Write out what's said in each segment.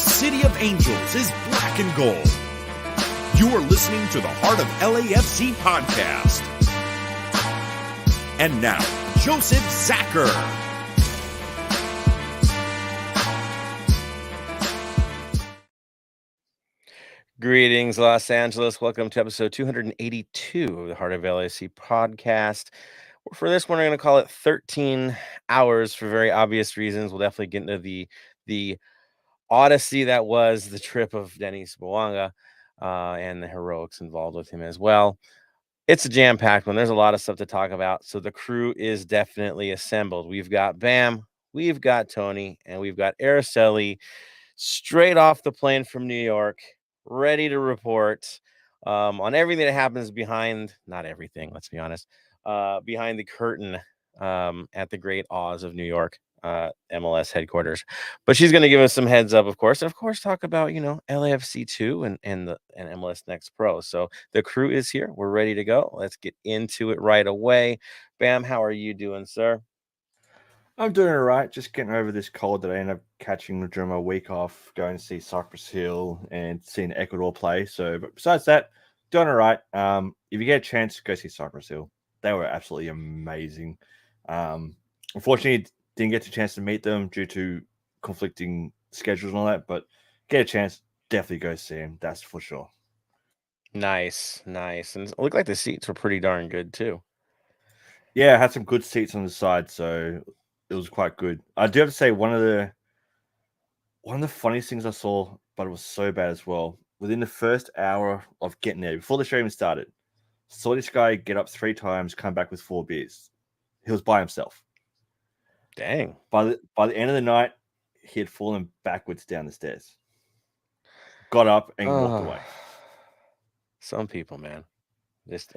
City of Angels is black and gold. You are listening to the Heart of LAFC podcast. And now, Joseph Zacher. Greetings, Los Angeles. Welcome to episode 282 of the Heart of LAFC podcast. For this one, we're going to call it 13 hours for very obvious reasons. We'll definitely get into the odyssey that was the trip of Denis Bouanga and the heroics involved with him as well. It's a jam-packed one. There's a lot of stuff to talk about, so the crew is definitely assembled. We've got Bam, we've got Tony, and we've got Araceli straight off the plane from New York, ready to report on everything that happens behind, not everything, let's be honest, behind the curtain at the Great Oz of New York, MLS headquarters. But she's going to give us some heads up, of course, and of course talk about, LAFC 2 and MLS Next Pro. So the crew is here. We're ready to go. Let's get into it right away. Bam, how are you doing, sir? I'm doing all right. Just getting over this cold that I ended up catching during my week off, going to see Cypress Hill and seeing Ecuador play. So, but besides that, doing all right. If you get a chance, go see Cypress Hill. They were absolutely amazing. Unfortunately, didn't get the chance to meet them due to conflicting schedules and all that. But get a chance, definitely go see them. That's for sure. Nice. And it looked like the seats were pretty darn good too. Yeah, I had some good seats on the side, so it was quite good. I do have to say one of the funniest things I saw, but it was so bad as well. Within the first hour of getting there, before the show even started, saw this guy get up 3 times, come back with 4 beers. He was by himself. Dang. By the end of the night, he had fallen backwards down the stairs. Got up and walked away. Some people, man. Just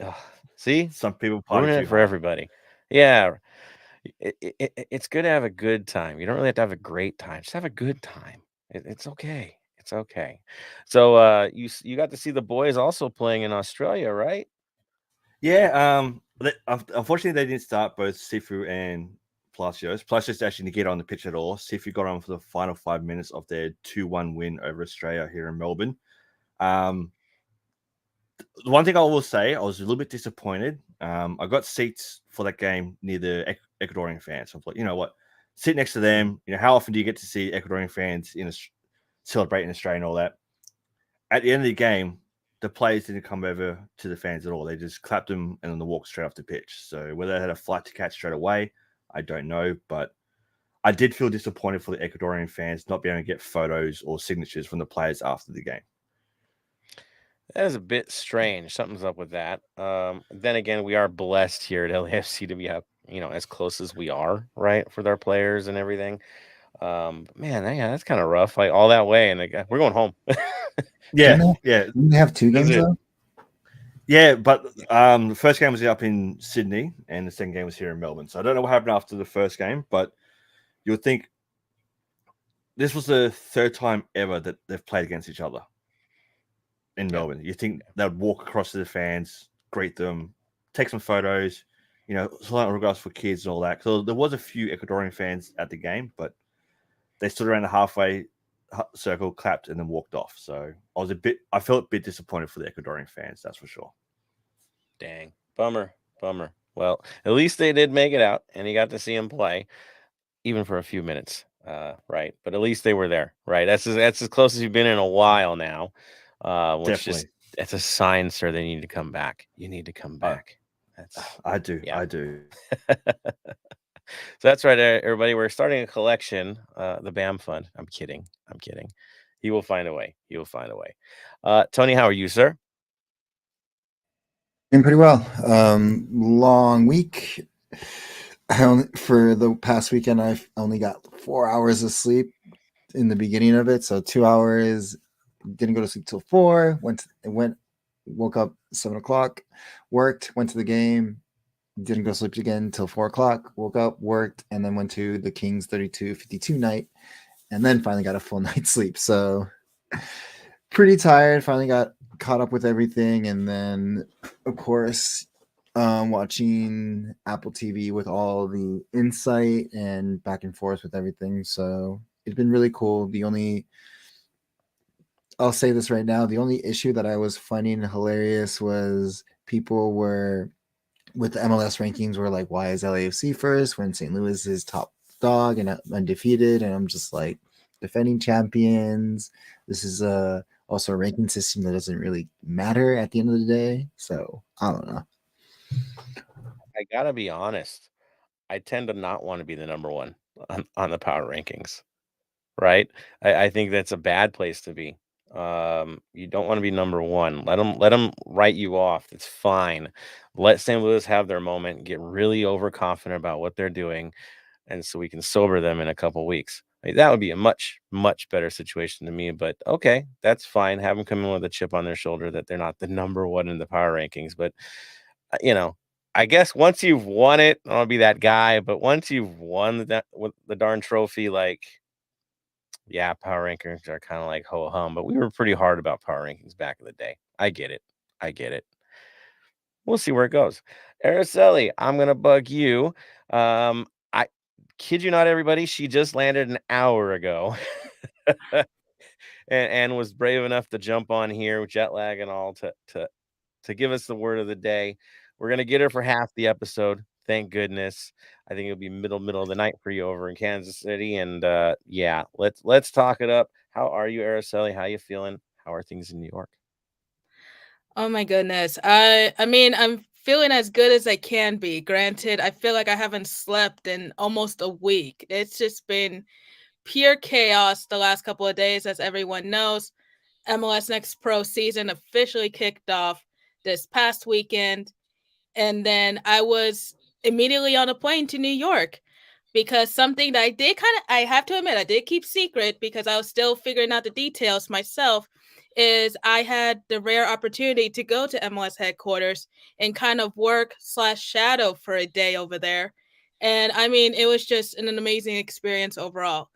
see, some people party ruin it too for hard. everybody. Yeah, it's good to have a good time. You don't really have to have a great time. Just have a good time. It's okay. It's okay. So you got to see the boys also playing in Australia, right? Yeah. Unfortunately, they didn't start both Sifu and Palacios. Palacios actually didn't get on the pitch at all. Sifu got on for the final 5 minutes of their 2-1 win over Australia here in Melbourne. The one thing I will say, I was a little bit disappointed. I got seats for that game near the Ecuadorian fans. So I thought, you know what, sit next to them. How often do you get to see Ecuadorian fans celebrate in Australia and all that? At the end of the game, the players didn't come over to the fans at all. They just clapped them and then they walked straight off the pitch. So whether they had a flight to catch straight away, I don't know. But I did feel disappointed for the Ecuadorian fans not being able to get photos or signatures from the players after the game. That is a bit strange. Something's up with that. Then again, we are blessed here at LAFC to be as close as we are, right, for our players and everything. Man, yeah, that's kind of rough. Like all that way, and we're going home. Yeah. Didn't they have 2 games though? Yeah, but the first game was up in Sydney, and the second game was here in Melbourne. So I don't know what happened after the first game, but you would think this was the 3rd time ever that they've played against each other in Melbourne. You think they'd walk across to the fans, greet them, take some photos, slight regards for kids and all that. So there was a few Ecuadorian fans at the game, but they stood around the halfway circle, clapped, and then walked off. So I felt a bit disappointed for the Ecuadorian fans, that's for sure. Dang, bummer. Well, at least they did make it out, and you got to see them play, even for a few minutes, right? But at least they were there, right? That's as close as you've been in a while now. Definitely. It's a sign, sir, they need to come back. You need to come back. I do. So that's right, everybody. We're starting a collection, the BAM Fund. I'm kidding. He will find a way. Tony, how are you, sir? Doing pretty well. Long week. For the past weekend, I've only got 4 hours of sleep in the beginning of it. So 2 hours. Didn't go to sleep till 4. Woke up 7 o'clock. Worked. Went to the game. Didn't go to sleep again until 4 o'clock. Woke up, worked, and then went to the Kings 32-52 night, and then finally got a full night's sleep. So pretty tired. Finally got caught up with everything, and then of course watching Apple TV with all the insight and back and forth with everything. So it's been really cool. The only I'll say this right now. The only issue that I was finding hilarious was people were with the MLS rankings were like, why is LAFC first when St. Louis is top dog and undefeated? And I'm just like, defending champions. This is also a ranking system that doesn't really matter at the end of the day. So I don't know. I gotta be honest. I tend to not want to be the number one on the power rankings, right? I think that's a bad place to be. You don't want to be number one. Let them write you off. It's fine. Let St. Louis have their moment, get really overconfident about what they're doing, and so we can sober them in a couple weeks. Like, that would be a much, much better situation to me. But okay, that's fine. Have them come in with a chip on their shoulder that they're not the number one in the power rankings. But you know, I guess once you've won it, I'll be that guy. But once you've won the darn trophy, like, yeah, power rankings are kind of like ho hum. But we were pretty hard about power rankings back in the day. I get it. I get it. We'll see where it goes. Araceli, I'm gonna bug you. I kid you not, everybody. She just landed an hour ago. and was brave enough to jump on here with jet lag and all to give us the word of the day. We're gonna get her for half the episode. Thank goodness. I think it'll be middle of the night for you over in Kansas City. And yeah, let's talk it up. How are you, Araceli? How you feeling? How are things in New York? Oh my goodness. I mean, I'm feeling as good as I can be. Granted, I feel like I haven't slept in almost a week. It's just been pure chaos the last couple of days, as everyone knows. MLS Next Pro season officially kicked off this past weekend. And then I was immediately on a plane to New York because something that I have to admit, I did keep secret because I was still figuring out the details myself, is I had the rare opportunity to go to MLS headquarters and kind of work/shadow for a day over there. And I mean, it was just an amazing experience overall.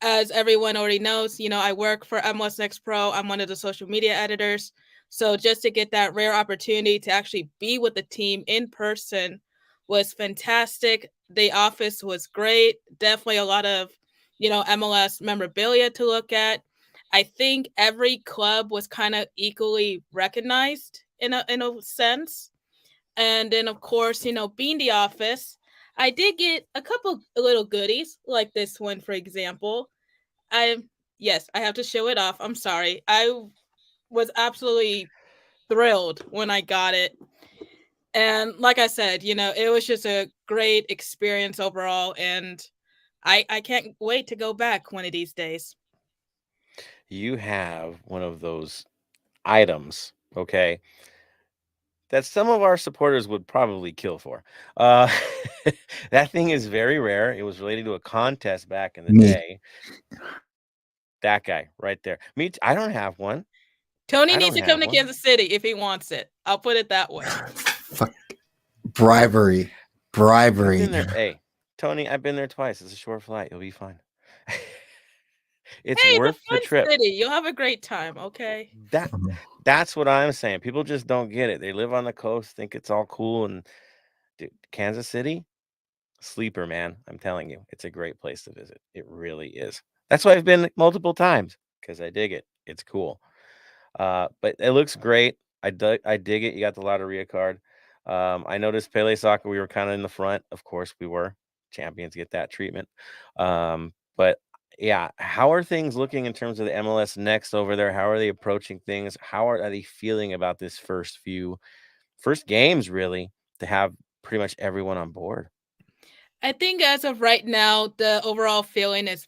As everyone already knows, I work for MLS Next Pro. I'm one of the social media editors. So just to get that rare opportunity to actually be with the team in person was fantastic. The office was great. Definitely a lot of, MLS memorabilia to look at. I think every club was kind of equally recognized in a sense. And then, of course, being the office, I did get a couple little goodies, like this one, for example. I Yes, I have to show it off. I'm sorry. I was absolutely thrilled when I got it. And like I said, it was just a great experience overall, and I can't wait to go back one of these days. You have one of those items, okay, that some of our supporters would probably kill for. Uh, that thing is very rare. It was related to a contest back in the Me. day. That guy right there. I don't have one. Tony I needs don't to come have to one. Kansas City if he wants it. I'll put it that way. Fuck. Bribery. I've been there. Bribery. Hey, Tony, I've been there twice. It's a short flight. You'll be fine. It's Hey, it's a worth the fun trip. city. You'll have a great time, okay? That's what I'm saying. People just don't get it. They live on the coast, think it's all cool, and dude, Kansas City, sleeper, man. I'm telling you, it's a great place to visit. It really is. That's why I've been multiple times because I dig it. It's cool. But it looks great. I dig it. You got the Lotteria card. I noticed Pele Soccer, we were kind of in the front. Of course, we were. Champions get that treatment. But yeah, how are things looking in terms of the MLS Next over there? How are they approaching things? How are they feeling about this first games, really, to have pretty much everyone on board? I think as of right now, the overall feeling is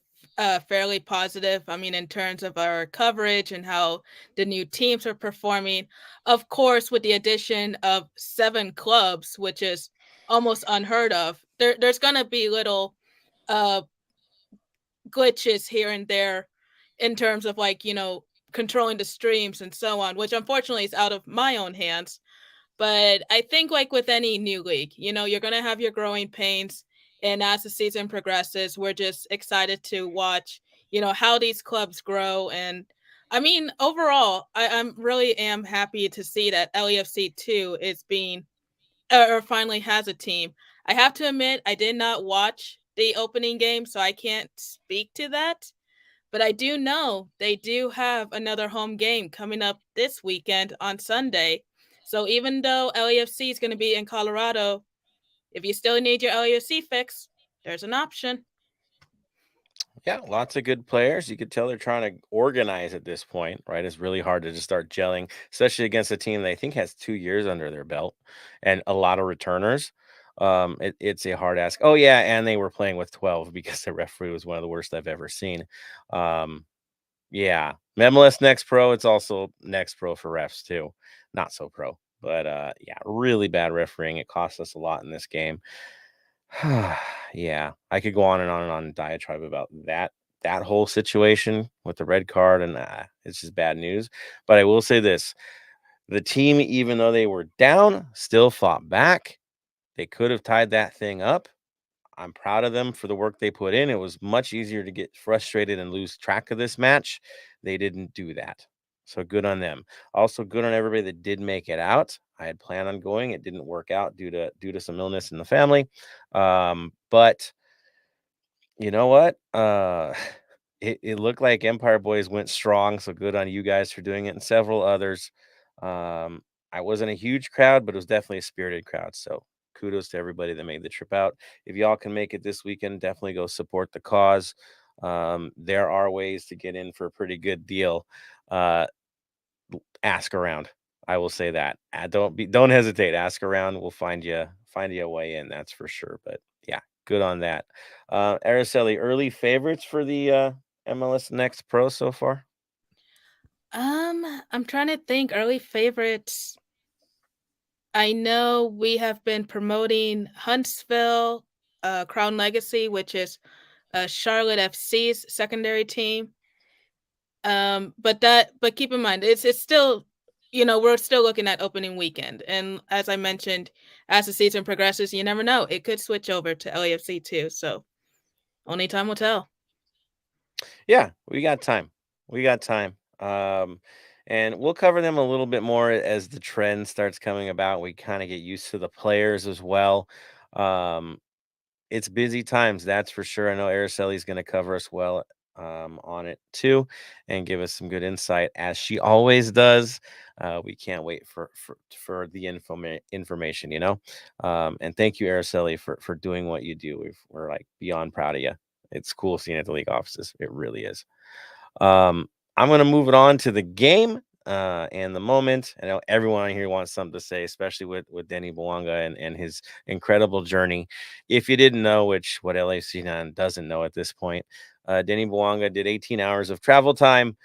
fairly positive. I mean, in terms of our coverage and how the new teams are performing. Of course, with the addition of 7 clubs, which is almost unheard of, there's going to be little uh, glitches here and there in terms of controlling the streams and so on, which unfortunately is out of my own hands. But I think like with any new league, you're going to have your growing pains. And as the season progresses, we're just excited to watch, how these clubs grow. And I mean, overall, I'm really am happy to see that LAFC 2 is being or finally has a team. I have to admit, I did not watch the opening game, so I can't speak to that. But I do know they do have another home game coming up this weekend on Sunday. So even though LAFC is going to be in Colorado, if you still need your LAFC fix, there's an option. Yeah, lots of good players. You could tell they're trying to organize at this point, right? It's really hard to just start gelling, especially against a team that I think has 2 years under their belt and a lot of returners. It's a hard ask. Oh yeah, and they were playing with 12 because the referee was one of the worst I've ever seen. Yeah, MLS Next Pro. It's also Next Pro for refs too, not so pro. But yeah, really bad refereeing. It cost us a lot in this game. Yeah, I could go on and on and on diatribe about that whole situation with the red card, and it's just bad news. But I will say this: the team, even though they were down, still fought back. They could have tied that thing up. I'm proud of them for the work they put in. It was much easier to get frustrated and lose track of this match. They didn't do that. So good on them. Also good on everybody that did make it out. I had planned on going. It didn't work out due to some illness in the family. But you know what? It looked like Empire Boys went strong. So good on you guys for doing it, and several others. I wasn't a huge crowd, but it was definitely a spirited crowd. So kudos to everybody that made the trip out. If y'all can make it this weekend, definitely go support the cause. There are ways to get in for a pretty good deal. Ask around. I will say that. Don't hesitate. Ask around. We'll find you a way in. That's for sure. But yeah, good on that. Araceli, early favorites for the MLS Next Pro so far? I'm trying to think early favorites. I know we have been promoting Huntsville, Crown Legacy, which is Charlotte FC's secondary team. But keep in mind, it's still, we're still looking at opening weekend, and as I mentioned, as the season progresses, you never know, it could switch over to LAFC too. So only time will tell. Yeah, we got time. And we'll cover them a little bit more as the trend starts coming about. We kind of get used to the players as well. Um, it's busy times, that's for sure. I know Araceli's going to cover us well on it too, and give us some good insight as she always does. We can't wait for the information, and thank you, Araceli, for doing what you do. We're like beyond proud of you. It's cool seeing it at the league offices. It really is. I'm going to move it on to the game and the moment. I know everyone here wants something to say, especially with Denny Bouanga and his incredible journey. If you didn't know, which what LAFC doesn't know at this point, Denny Bouanga did 18 hours of travel time.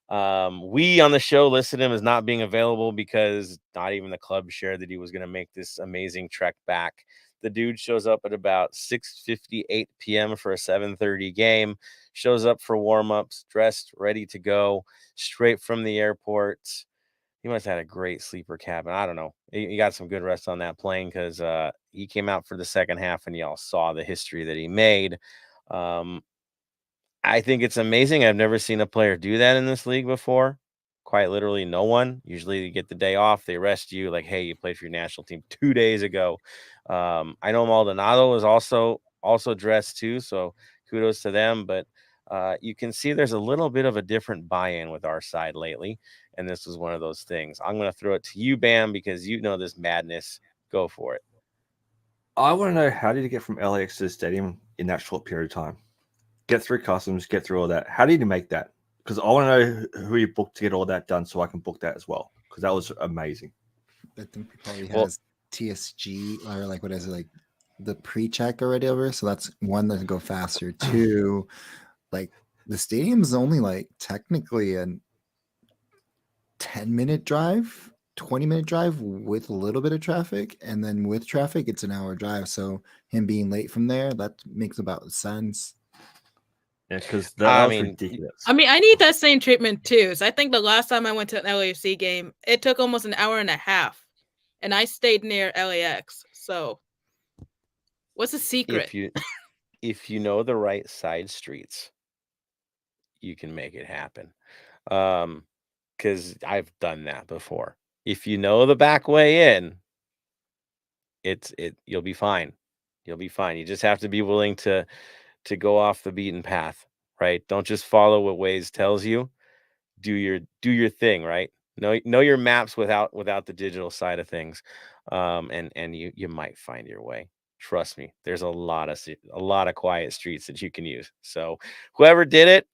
We on the show listed him as not being available because not even the club shared that he was going to make this amazing trek back. The dude shows up at about 6:58 p.m. for a 7:30 game, shows up for warm-ups, dressed, ready to go, straight from the airport. He must have had a great sleeper cabin. I don't know. He got some good rest on that plane because he came out for the second half, and y'all saw the history that he made. I think it's amazing. I've never seen a player do that in this league before. Quite literally no one. Usually you get the day off, they rest you like, hey, you played for your national team 2 days ago. I know Maldonado is also dressed too, so kudos to them. But you can see there's a little bit of a different buy-in with our side lately, and this was one of those things. I'm going to throw it to you, Bam, because you know this madness. Go for it. I want to know, how did you get from LAX to the stadium in that short period of time? Get through customs, get through all that. How did you make that? Because I want to know who you booked to get all that done so I can book that as well, because that was amazing. I think he probably has TSG, or like, what is it, like the pre-check already over. So that's one that go faster. Two, like the stadium's only like technically a 10-minute drive, 20-minute drive with a little bit of traffic, and then with traffic it's an hour drive. So him being late from there, that makes about sense. Yeah, because that was ridiculous. I mean, I need that same treatment too. So I think the last time I went to an LAFC game, it took almost an hour and a half, and I stayed near LAX. So what's the secret? If you know the right side streets, you can make it happen. Because I've done that before. If you know the back way in, you'll be fine. You'll be fine. You just have to be willing to go off the beaten path. right? Don't just follow what Waze tells you. Do your thing, right? Know your maps without the digital side of things, and you might find your way. Trust me, there's a lot of quiet streets that you can use. So whoever did it,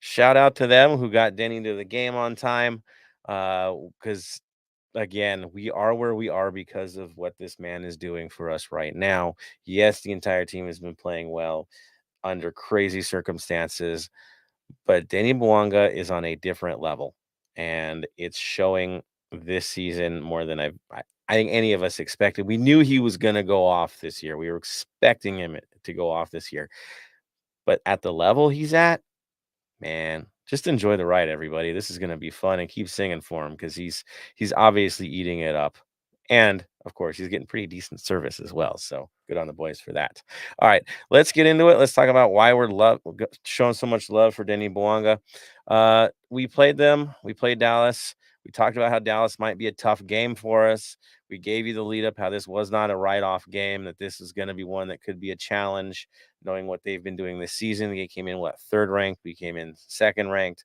shout out to them who got Denny to the game on time, because again, we are where we are because of what this man is doing for us right now. Yes, the entire team has been playing well under crazy circumstances, but Danny Bouanga is on a different level, and it's showing this season more than I think any of us expected. We knew he was going to go off this year. We were expecting him to go off this year, but at the level he's at, man, just enjoy the ride, everybody. This is gonna be fun, and keep singing for him because he's obviously eating it up. And of course, he's getting pretty decent service as well. So good on the boys for that. All right, let's get into it. Let's talk about why we're showing so much love for Denny Bouanga. We played them. We played Dallas. We talked about how Dallas might be a tough game for us. We gave you the lead up how this was not a write-off game, that this is going to be one that could be a challenge, knowing what they've been doing this season. They came in, third ranked? We came in second ranked.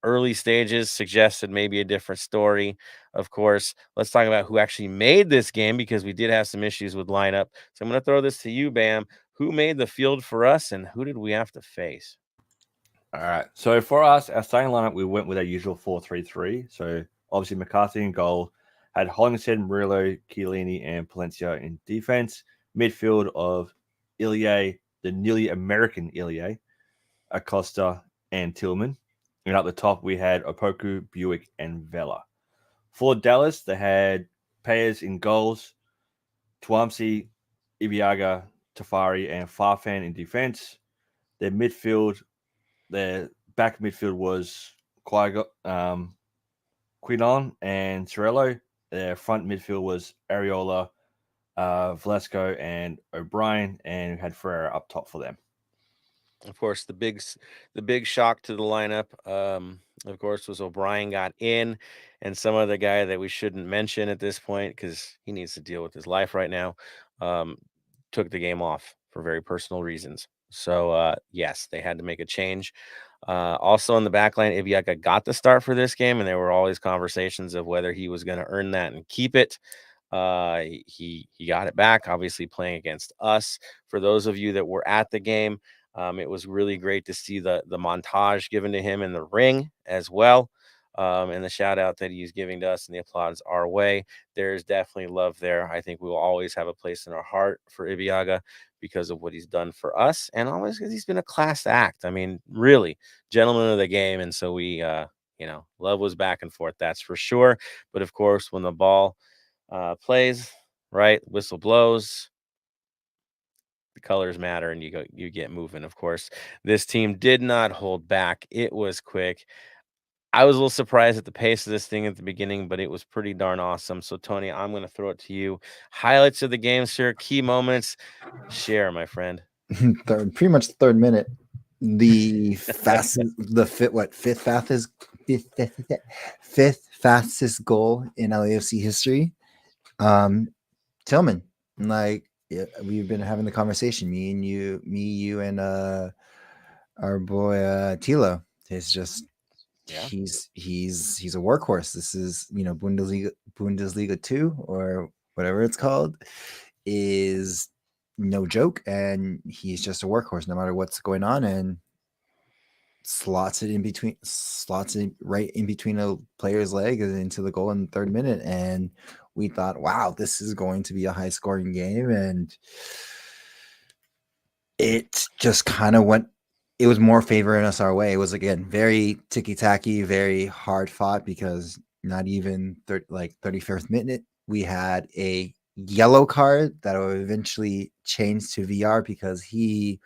Early stages suggested maybe a different story. Of course, let's talk about who actually made this game, because we did have some issues with lineup. So I'm going to throw this to you, Bam. Who made the field for us, and who did we have to face? All right. So for us, our starting lineup, we went with our usual 4-3-3. So obviously McCarthy in goal, had Hollingshead, Murillo, Chiellini, and Palencia in defense. Midfield of Ilie, the nearly American Ilie, Acosta, and Tillman. And at the top, we had Opoku, Buick, and Vela. For Dallas, they had Payers in goals, Tuamsi, Ibiaga, Tafari, and Farfan in defense. Their midfield, their back midfield was Quinon and Cirello. Their front midfield was Areola, Velasco, and O'Brien, and we had Ferreira up top for them. Of course, the big shock to the lineup, of course, was O'Brien got in, and some other guy that we shouldn't mention at this point because he needs to deal with his life right now, took the game off for very personal reasons. So yes, they had to make a change. Also on the back line, Ibiaka got the start for this game, and there were always conversations of whether he was going to earn that and keep it. He got it back, obviously playing against us. For those of you that were at the game, it was really great to see the montage given to him in the ring as well, and the shout out that he's giving to us and the applause our way. There's definitely love there. I think we will always have a place in our heart for Ibiaga because of what he's done for us, and always because he's been a class act. I mean, really, gentleman of the game. And so we, love was back and forth, that's for sure. But of course, when the ball plays, right, whistle blows, the colors matter, and you get moving. Of course, this team did not hold back. It was quick. I was a little surprised at the pace of this thing at the beginning, but it was pretty darn awesome. So Tony, I'm going to throw it to you. Highlights of the game, sir. Key moments. Share, my friend. Pretty much the third minute. The fastest, fifth fastest goal in LAFC history. Tillman, we've been having the conversation. Me, you, and our boy Tilo. It's just he's a workhorse. This is Bundesliga 2 or whatever it's called is no joke, and he's just a workhorse no matter what's going on, and slots it right in between a player's leg and into the goal in the third minute. And we thought, wow, this is going to be a high scoring game, and it just kind of went. It was more favoring us our way. It was, again, very ticky-tacky, very hard fought, because not even 31st minute, we had a yellow card that will eventually change to VR because he,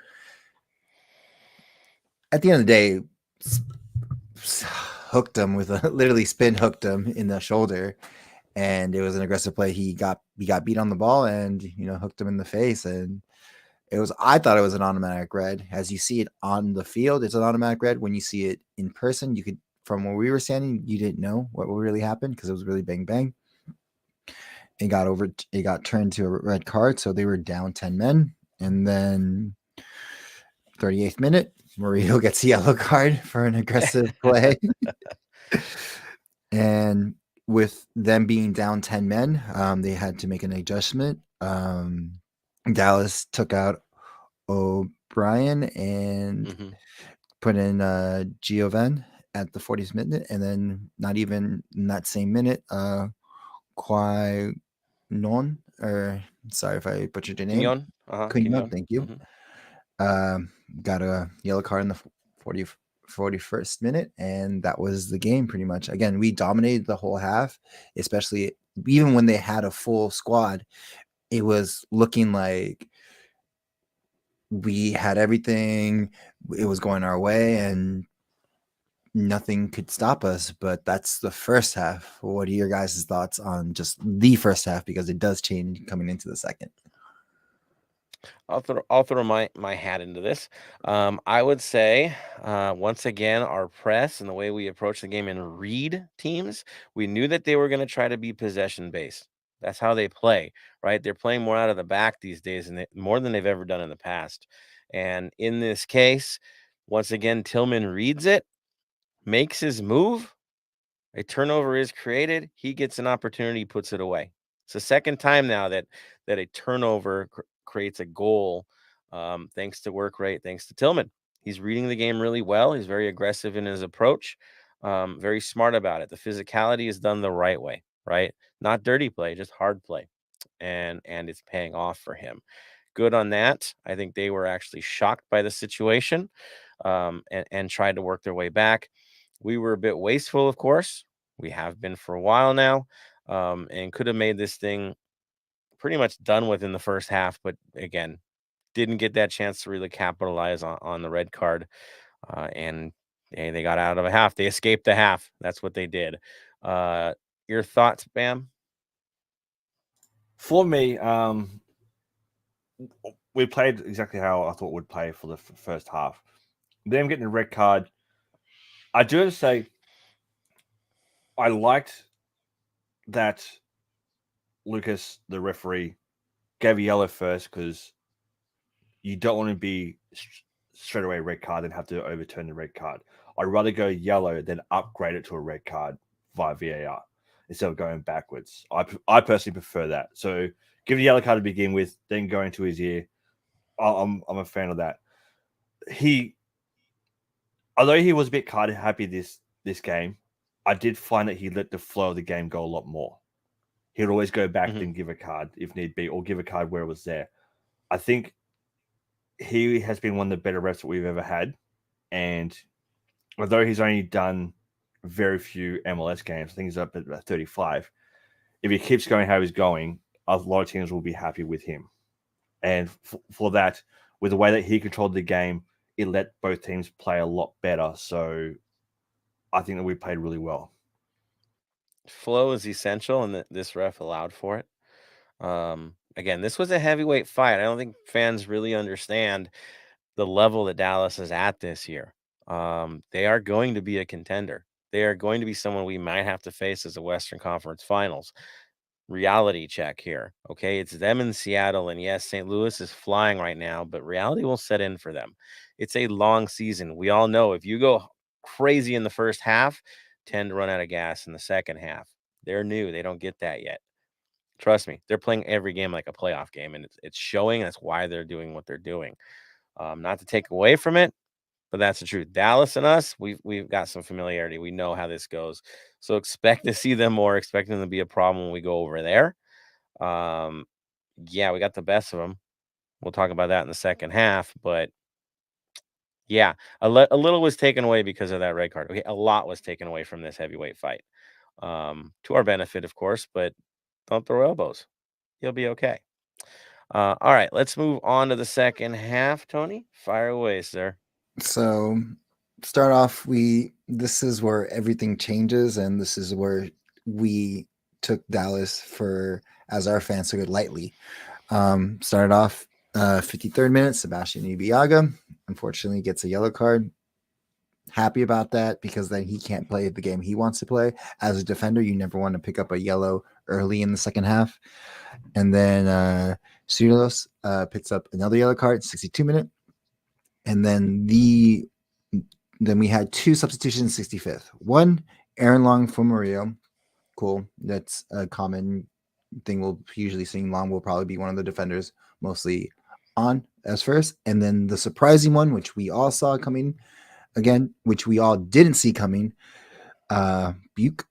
at the end of the day, hooked him with literally spin hooked him in the shoulder, and it was an aggressive play. He got beat on the ball and hooked him in the face, and I thought it was an automatic red. As you see it on the field, it's an automatic red. When you see it in person, you could, from where we were standing, you didn't know what really happened because it was really bang bang. It got turned to a red card, so they were down 10 men, and then 38th minute, Murillo gets a yellow card for an aggressive play. And with them being down 10 men, they had to make an adjustment. Dallas took out O'Brien and put in Giovan at the 40th minute. And then not even in that same minute, Kwai Non, or sorry if I butchered your name. Quignon. Quignon, thank you. Got a yellow card in the 41st minute, and that was the game pretty much. Again, we dominated the whole half, especially even when they had a full squad. It was looking like we had everything. It was going our way, and nothing could stop us. But that's the first half. What are your guys' thoughts on just the first half? Because it does change coming into the second. I'll throw my hat into this. I would say once again, our press and the way we approach the game and read teams, we knew that they were going to try to be possession based. That's how they play, right? They're playing more out of the back these days, and more than they've ever done in the past. And in this case, once again, Tillman reads it, makes his move. A turnover is created. He gets an opportunity, puts it away. It's the second time now that a turnover creates a goal, thanks to work rate, thanks to Tillman. He's reading the game really well. He's very aggressive in his approach, very smart about it. The physicality is done the right way, right? Not dirty play, just hard play, and it's paying off for him. Good on that. I think they were actually shocked by the situation, and tried to work their way back. We were a bit wasteful, of course. We have been for a while now, and could have made this thing pretty much done with in the first half. But again, didn't get that chance to really capitalize on the red card. And they got out of a half. They escaped the half. That's what they did. Your thoughts, Bam? For me, we played exactly how I thought we'd play for the first half. Them getting a red card, I do have to say, I liked that Lucas, the referee, gave a yellow first, because you don't want to be straight away red card and have to overturn the red card. I'd rather go yellow than upgrade it to a red card via VAR instead of going backwards. I personally prefer that. So give the yellow card to begin with, then go into his ear. I'm a fan of that. Although he was a bit card happy this game, I did find that he let the flow of the game go a lot more. He'd always go back and give a card if need be, or give a card where it was there. I think he has been one of the better refs that we've ever had. And although he's only done very few MLS games, I think he's up at about 35. If he keeps going how he's going, a lot of teams will be happy with him. And for that, with the way that he controlled the game, it let both teams play a lot better. So I think that we played really well. Flow is essential, and this ref allowed for it. Again, this was a heavyweight fight. I don't think fans really understand the level that Dallas is at this year. They are going to be a contender. They are going to be someone we might have to face as a Western Conference Finals. Reality check here. Okay, it's them in Seattle, and yes, St. Louis is flying right now, but reality will set in for them. It's a long season. We all know if you go crazy in the first half, tend to run out of gas in the second half. They're new. They don't get that yet. Trust me, they're playing every game like a playoff game, and it's showing. That's why they're doing what they're doing. Not to take away from it, but that's the truth. Dallas and us, we've got some familiarity. We know how this goes. So expect to see them more. Expect them to be a problem when we go over there. Yeah, we got the best of them. We'll talk about that in the second half. But yeah, a little was taken away because of that red card. Okay, a lot was taken away from this heavyweight fight. To our benefit, of course, but don't throw elbows. You'll be okay. All right, let's move on to the second half. Tony, fire away, sir. So start off, this is where everything changes, and this is where we took Dallas as our fans took it lightly. Started off 53rd minute, Sebastian Ibeagha unfortunately gets a yellow card. Happy about that, because then he can't play the game he wants to play. As a defender, you never want to pick up a yellow early in the second half. And then Sulos picks up another yellow card, 62 minute. And then we had 2 substitutions, 65th. One, Aaron Long for Murillo. Cool. That's a common thing we'll usually see. Long will probably be one of the defenders mostly on as first. And then the surprising one, which we all saw coming again, which we all didn't see coming, Buke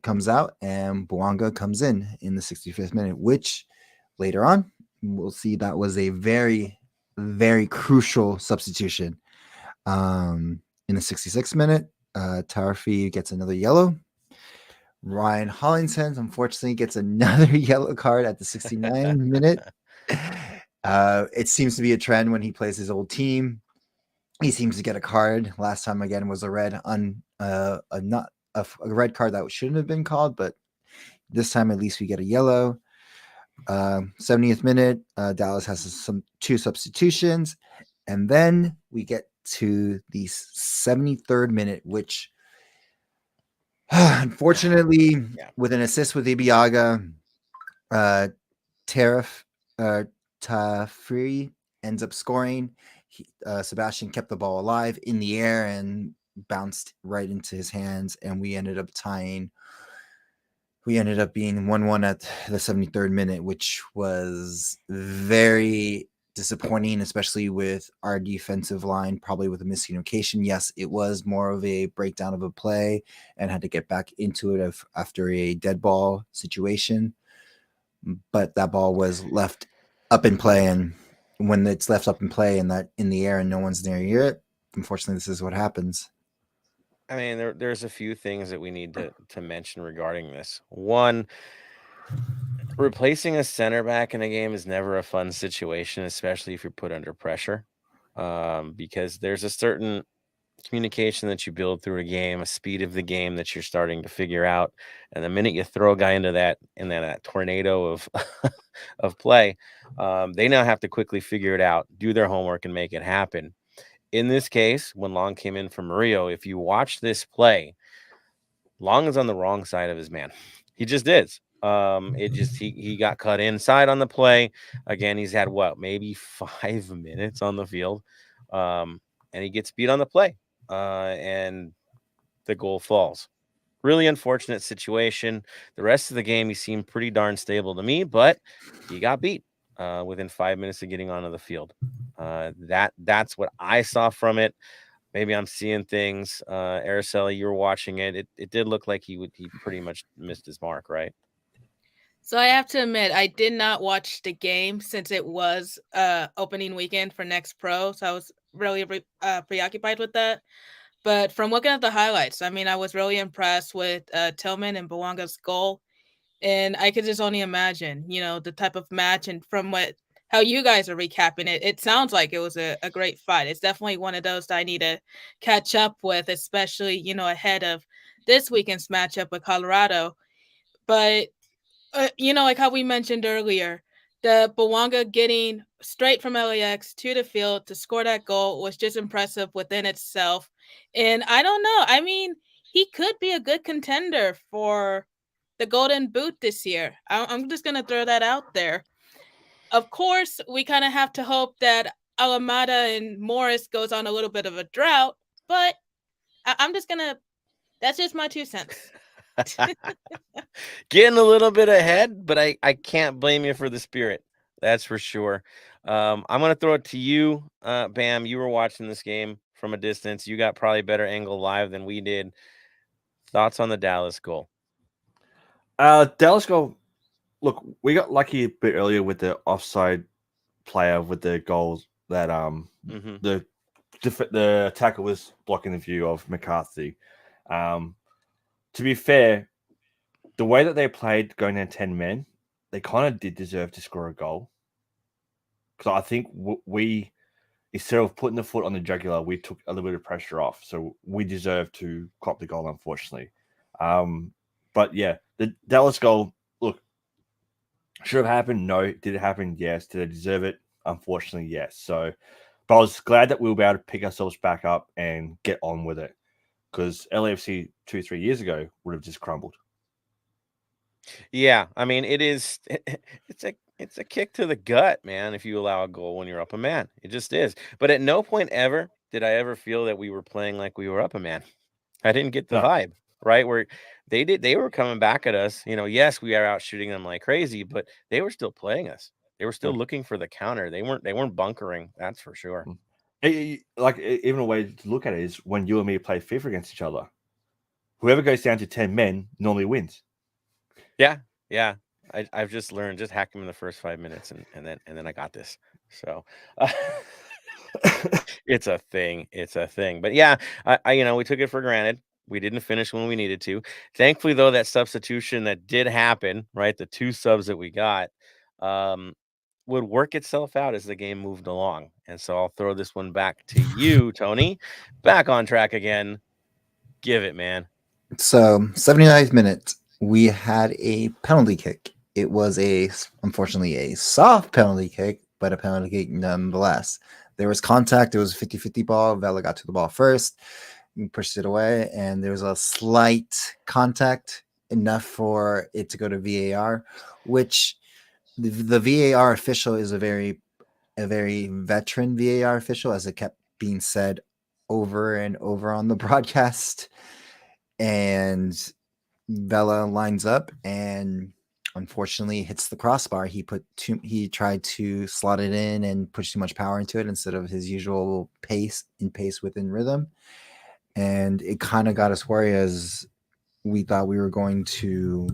comes out and Bouanga comes in the 65th minute, which later on we'll see that was a very, very crucial substitution. In the 66th minute, Tarafi gets another yellow. Ryan Hollingshead unfortunately gets another yellow card at the 69th minute. It seems to be a trend when he plays his old team. He seems to get a card. Last time again was a red not a red card that shouldn't have been called, but this time at least we get a yellow. 70th minute, Dallas has 2 substitutions, and then we get to the 73rd minute, which unfortunately, with an assist with Ibiaga, Tafri ends up scoring. Sebastian kept the ball alive in the air and bounced right into his hands, and we ended up tying. We ended up being 1-1 at the 73rd minute, which was very disappointing, especially with our defensive line, probably with a miscommunication. Yes, it was more of a breakdown of a play and had to get back into it after a dead ball situation. But that ball was left up in play, and when it's left up in play and that in the air and no one's near it, unfortunately, this is what happens. I mean, there's a few things that we need to mention regarding this. One, replacing a center back in a game is never a fun situation, especially if you're put under pressure, because there's a certain communication that you build through a game, a speed of the game that you're starting to figure out, and the minute you throw a guy into that tornado of of play, they now have to quickly figure it out, do their homework, and make it happen. In this case, when Long came in for Murillo, if you watch this play, Long is on the wrong side of his man. He just is. He got cut inside on the play. Again, he's had maybe 5 minutes on the field, and he gets beat on the play, and the goal falls. Really unfortunate situation. The rest of the game, he seemed pretty darn stable to me, but he got beat within 5 minutes of getting onto the field. That's what I saw from it. Maybe I'm seeing things. Araceli, you were watching it. It did look like he pretty much missed his mark, right? So I have to admit, I did not watch the game since it was opening weekend for Next Pro, so I was really preoccupied with that. But from looking at the highlights, I mean, I was really impressed with Tillman and Bouanga's goal. And I could just only imagine, the type of match, and from how you guys are recapping it, it sounds like it was a great fight. It's definitely one of those that I need to catch up with, especially, ahead of this weekend's matchup with Colorado. But, like how we mentioned earlier, the Bouanga getting straight from LAX to the field to score that goal was just impressive within itself. And I don't know. I mean, he could be a good contender for the Golden Boot this year. I'm just going to throw that out there. Of course, we kind of have to hope that Alamada and Morris goes on a little bit of a drought, but I'm just going to, that's just my 2 cents. Getting a little bit ahead, but I can't blame you for the spirit. That's for sure. I'm going to throw it to you, Bam. You were watching this game from a distance. You got probably better angle live than we did. Thoughts on the Dallas goal? Dallas goal. Look, we got lucky a bit earlier with the offside player with the goals that the attacker was blocking the view of McCarthy. To be fair, the way that they played going down 10 men, they kind of did deserve to score a goal. Because I think we, instead of putting the foot on the jugular, we took a little bit of pressure off. So we deserve to cop the goal, unfortunately. But yeah, the Dallas goal, look, should have happened. No. Did it happen? Yes. Did they deserve it? Unfortunately, yes. So, but I was glad that we were able to pick ourselves back up and get on with it, because LAFC 2-3 years ago would have just crumbled. Yeah, I mean, it's It's a kick to the gut, man, if you allow a goal when you're up a man. It just is. But at no point ever did I ever feel that we were playing like we were up a man. I didn't get the No. vibe, right? Where they were coming back at us. Yes, we are out shooting them like crazy, but they were still playing us. They were still Yeah. looking for the counter. They weren't bunkering, that's for sure. Even a way to look at it is when you and me play FIFA against each other. Whoever goes down to 10 men normally wins. Yeah. I've just learned, just hack him in the first 5 minutes and then I got this. So it's a thing. It's a thing. But yeah, I we took it for granted. We didn't finish when we needed to. Thankfully, though, that substitution that did happen, right? The 2 subs that we got, um, would work itself out as the game moved along. And so I'll throw this one back to you, Tony. Back on track again. Give it, man. So 79th minute, we had a penalty kick. It was unfortunately a soft penalty kick, but a penalty kick nonetheless. There was contact. It was a 50-50 ball. Vela got to the ball first, pushed it away, and there was a slight contact, enough for it to go to VAR, which the VAR official is a very veteran VAR official, as it kept being said over and over on the broadcast. And Vela lines up and unfortunately hits the crossbar. He tried to slot it in and push too much power into it instead of his usual pace within rhythm. And it kind of got us worried, as we thought we were going to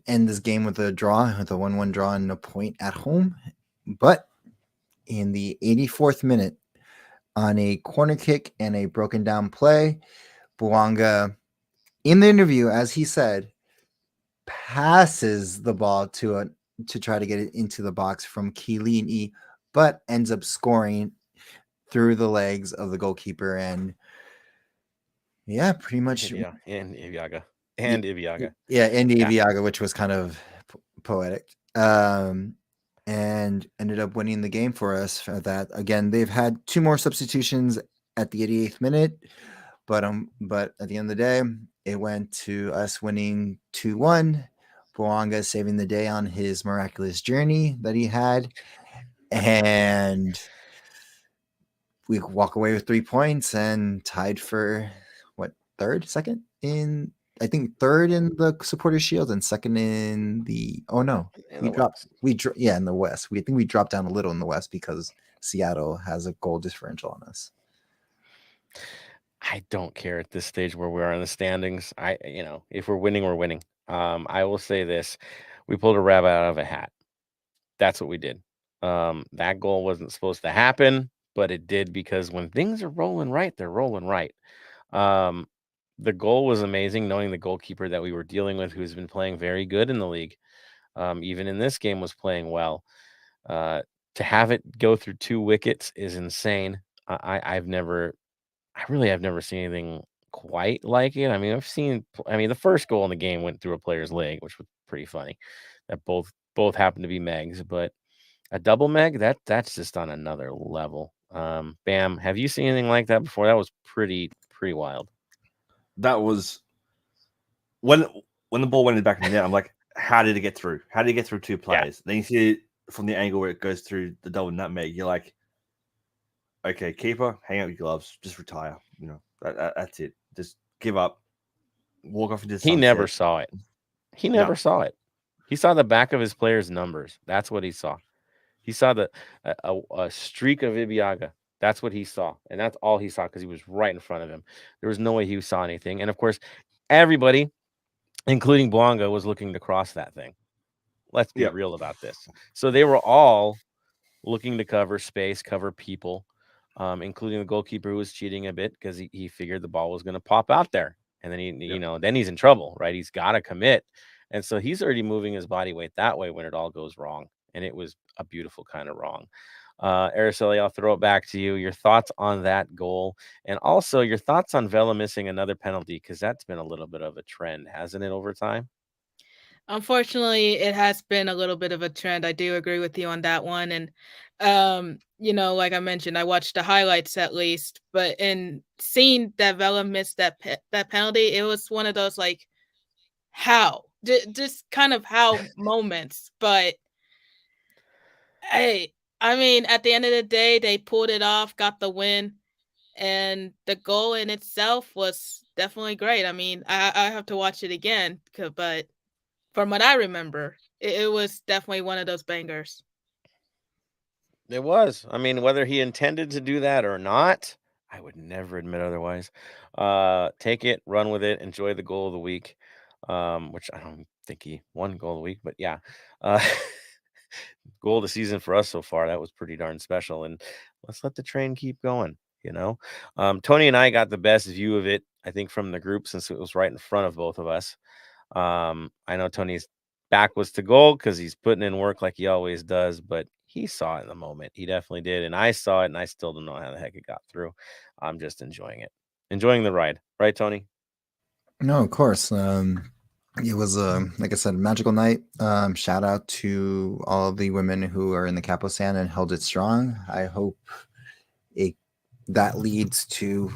end this game with a 1-1 draw and a point at home. But in the 84th minute, on a corner kick and a broken down play, Bouanga, in the interview, as he said, passes the ball to try to get it into the box from Chiellini, but ends up scoring through the legs of the goalkeeper. And yeah, pretty much. Yeah, and Ibiaga. Yeah, and Ibiaga, which was kind of poetic. And ended up winning the game for us for that. Again, they've had 2 more substitutions at the 88th minute, but at the end of the day, it went to us winning 2-1. Bouanga saving the day on his miraculous journey that he had, and we walk away with 3 points and tied for second in the Supporters Shield and second in the in the West. We think we dropped down a little in the West because Seattle has a goal differential on us. I don't care at this stage where we are in the standings. If we're winning, we're winning. I will say this: we pulled a rabbit out of a hat. That's what we did. That goal wasn't supposed to happen, but it did, because when things are rolling right, they're rolling right. The goal was amazing, knowing the goalkeeper that we were dealing with, who's been playing very good in the league. Even in this game was playing well. To have it go through 2 wickets is insane. I've never seen anything quite like it. I mean, the first goal in the game went through a player's leg, which was pretty funny. That both happened to be Megs, but a double Meg, that's just on another level. Bam, have you seen anything like that before? That was pretty wild. That was when the ball went in the back of the net. I'm like, how did it get through? How did it get through 2 players? Yeah. Then you see it from the angle where it goes through the double nutmeg. You're like, okay, keeper, hang out your gloves, just retire. That's it. Just give up, walk off into the sunset. He never saw it. Saw it. He saw the back of his players' numbers. That's what he saw. He saw a streak of Ibiaga. That's what he saw. And that's all he saw, because he was right in front of him. There was no way he saw anything. And of course, everybody, including Bouanga, was looking to cross that thing. Let's be real about this. So they were all looking to cover space, cover people, including the goalkeeper, who was cheating a bit because he figured the ball was going to pop out there. And then then he's in trouble, right? He's got to commit. And so he's already moving his body weight that way when it all goes wrong. And it was a beautiful kind of wrong. Araceli, I'll throw it back to you. Your thoughts on that goal, and also your thoughts on Vela missing another penalty, because that's been a little bit of a trend, hasn't it, over time? Unfortunately, it has been a little bit of a trend. I do agree with you on that one. And, like I mentioned, I watched the highlights at least, but in seeing that Vela missed that penalty, it was one of those like, how? just kind of how moments. But hey, I mean, at the end of the day, they pulled it off, got the win, and the goal in itself was definitely great. I mean, I have to watch it again, but from what I remember, it was definitely one of those bangers. It was. I mean, whether he intended to do that or not, I would never admit otherwise. Take it, run with it, enjoy the goal of the week. Which I don't think he won goal of the week, but yeah. Uh, goal of the season for us so far. That was pretty darn special. And let's let the train keep going, you know. Tony and I got the best view of it, I think, from the group since it was right in front of both of us. I know Tony's back was to goal because he's putting in work like he always does, but he saw it in the moment. He definitely did. And I saw it, and I still don't know how the heck it got through. I'm just enjoying it, enjoying the ride. Right, Tony? No, of course. It was like I said, a magical night. Shout out to all of the women who are in the Capo San and held it strong. I hope it that leads to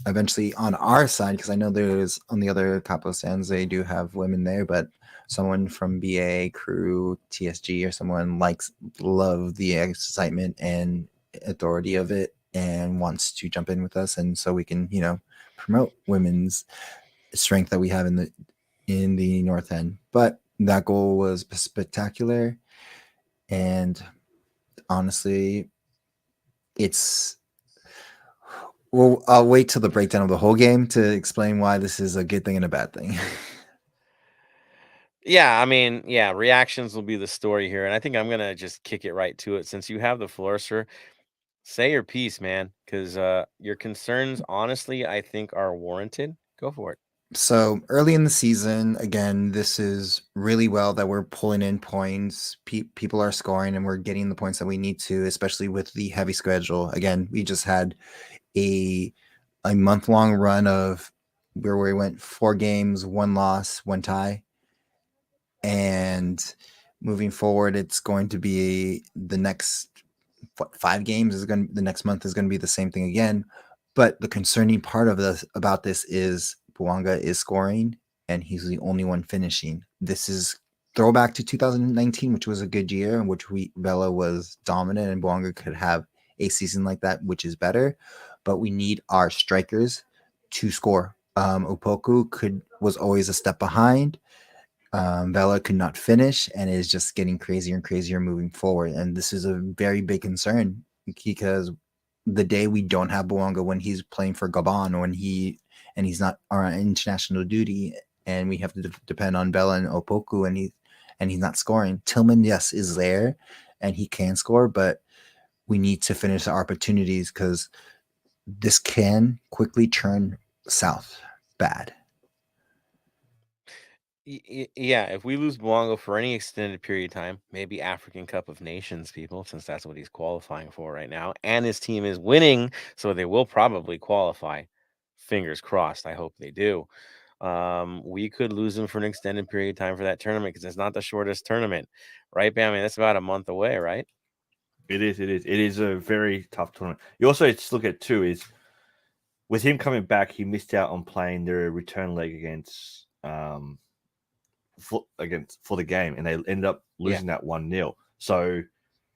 eventually on our side, because I know there's on the other Capo Sands they do have women there, but someone from BA Crew, TSG, or someone love the excitement and authority of it and wants to jump in with us, and so we can promote women's strength that we have in the North End. But that goal was spectacular, and honestly, well, I'll wait till the breakdown of the whole game to explain why this is a good thing and a bad thing. Yeah, I mean, yeah, reactions will be the story here. And I think I'm going to just kick it right to it. Since you have the floor, sir, say your piece, man, because your concerns, honestly, I think are warranted. Go for it. So early in the season, again, this is really well that we're pulling in points. People are scoring and we're getting the points that we need to, especially with the heavy schedule. Again, we just had a month-long run of where we went 4 games, 1 loss, 1 tie. And moving forward, it's going to be the next 5 games the next month is going to be the same thing again. But the concerning part of this about this is Bouanga is scoring and he's the only one finishing. This is throwback to 2019, which was a good year in which Vela was dominant and Bouanga could have a season like that, which is better. But we need our strikers to score. Opoku was always a step behind. Vela could not finish and is just getting crazier and crazier moving forward. And this is a very big concern because the day we don't have Bouanga when he's playing for Gabon, and he's not on international duty, and we have to depend on Vela and Opoku, and he's not scoring. Tillman, yes, is there, and he can score, but we need to finish the opportunities because this can quickly turn south bad. Yeah, if we lose Bouanga for any extended period of time, maybe African Cup of Nations, people, since that's what he's qualifying for right now, and his team is winning, so they will probably qualify. Fingers crossed. I hope they do. We could lose him for an extended period of time for that tournament because it's not the shortest tournament, right, Bam? I mean, that's about a month away, right? It is a very tough tournament. You also just look at too is with him coming back, he missed out on playing the return leg against for the game, and they ended up losing that 1-0. So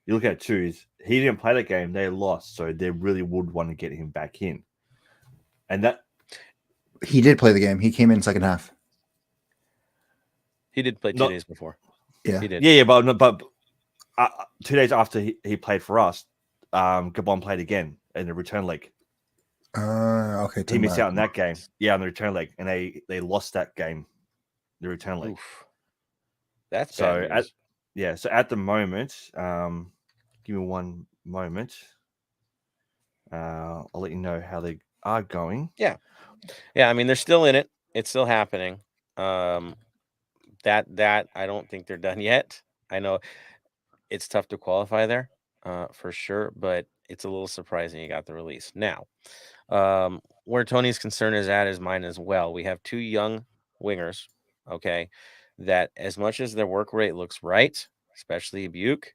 you look at it too is he didn't play that game, they lost, so they really would want to get him back in. And that he did play the game. He came in second half. He did play 2 days before. Yeah, he did. Yeah, but 2 days after he played for us, Gabon played again in the return leg. Okay. He missed out on that game. Yeah, on the return leg, and they lost that game, the return leg. Oof. That's so bad news. So at the moment, give me one moment. I'll let you know how they are going. Yeah. I mean, they're still in it. It's still happening. That I don't think they're done yet. I know it's tough to qualify there, for sure, but it's a little surprising you got the release. Now, where Tony's concern is mine as well. We have 2 young wingers, okay, that as much as their work rate looks right, especially Buke,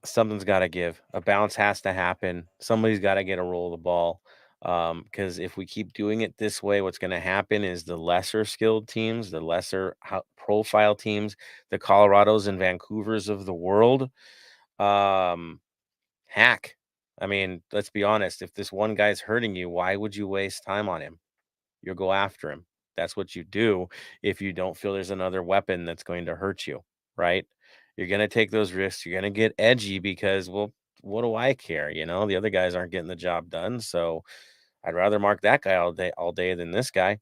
something's got to give. A bounce has to happen. Somebody's got to get a roll of the ball. Because if we keep doing it this way, what's going to happen is the lesser skilled teams, the lesser profile teams, the Colorados and Vancouvers of the world, hack. I mean, let's be honest. If this one guy's hurting you, why would you waste time on him? You'll go after him. That's what you do if you don't feel there's another weapon that's going to hurt you, right? You're going to take those risks. You're going to get edgy because, well, what do I care? The other guys aren't getting the job done. So I'd rather mark that guy all day than this guy.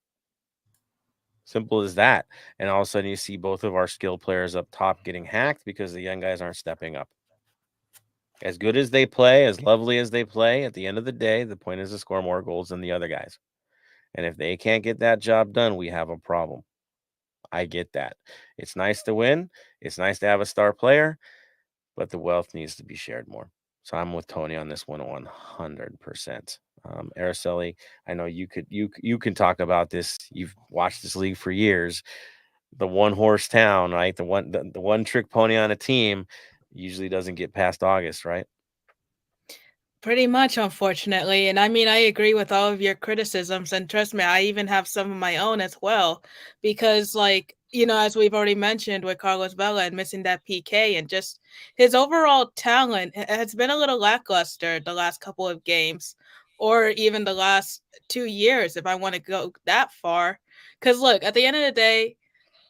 Simple as that. And all of a sudden you see both of our skill players up top getting hacked because the young guys aren't stepping up. As good as they play, as lovely as they play, at the end of the day, the point is to score more goals than the other guys. And if they can't get that job done, we have a problem. I get that. It's nice to win. It's nice to have a star player, but the wealth needs to be shared more. So I'm with Tony on this one 100%. Araceli, I know you can talk about this. You've watched this league for years. The one horse town, right? The one trick pony on a team usually doesn't get past August, right? Pretty much, unfortunately. And I mean, I agree with all of your criticisms. And trust me, I even have some of my own as well. Because, as we've already mentioned with Carlos Vela and missing that PK and just his overall talent has been a little lackluster the last couple of games or even the last 2 years, if I want to go that far. Because, look, at the end of the day,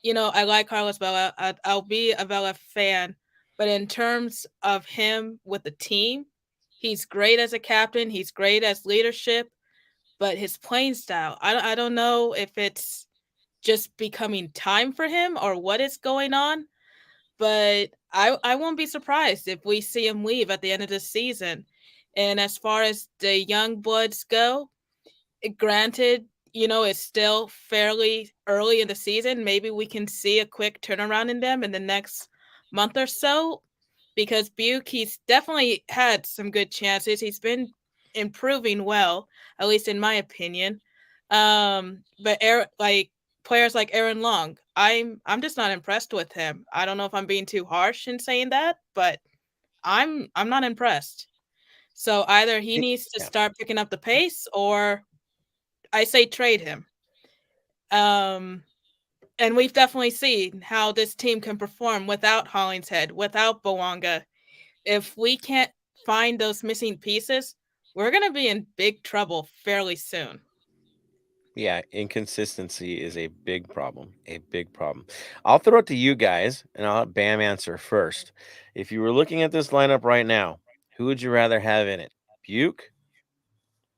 I like Carlos Vela. I'll be a Vela fan. But in terms of him with the team, he's great as a captain. He's great as leadership, but his playing style, I don't know if it's just becoming time for him or what is going on, but I won't be surprised if we see him leave at the end of the season. And as far as the young bloods go, granted, it's still fairly early in the season. Maybe we can see a quick turnaround in them in the next month or so. Because Buke, he's definitely had some good chances. He's been improving well, at least in my opinion. But players like Aaron Long, I'm just not impressed with him. I don't know if I'm being too harsh in saying that, but I'm not impressed. So either he needs to start picking up the pace, or I say trade him. And we've definitely seen how this team can perform without Hollingshead, without Bowanga. If we can't find those missing pieces, we're going to be in big trouble fairly soon. Yeah, inconsistency is a big problem. A big problem. I'll throw it to you guys, and I'll let Bam answer first. If you were looking at this lineup right now, who would you rather have in it? Buke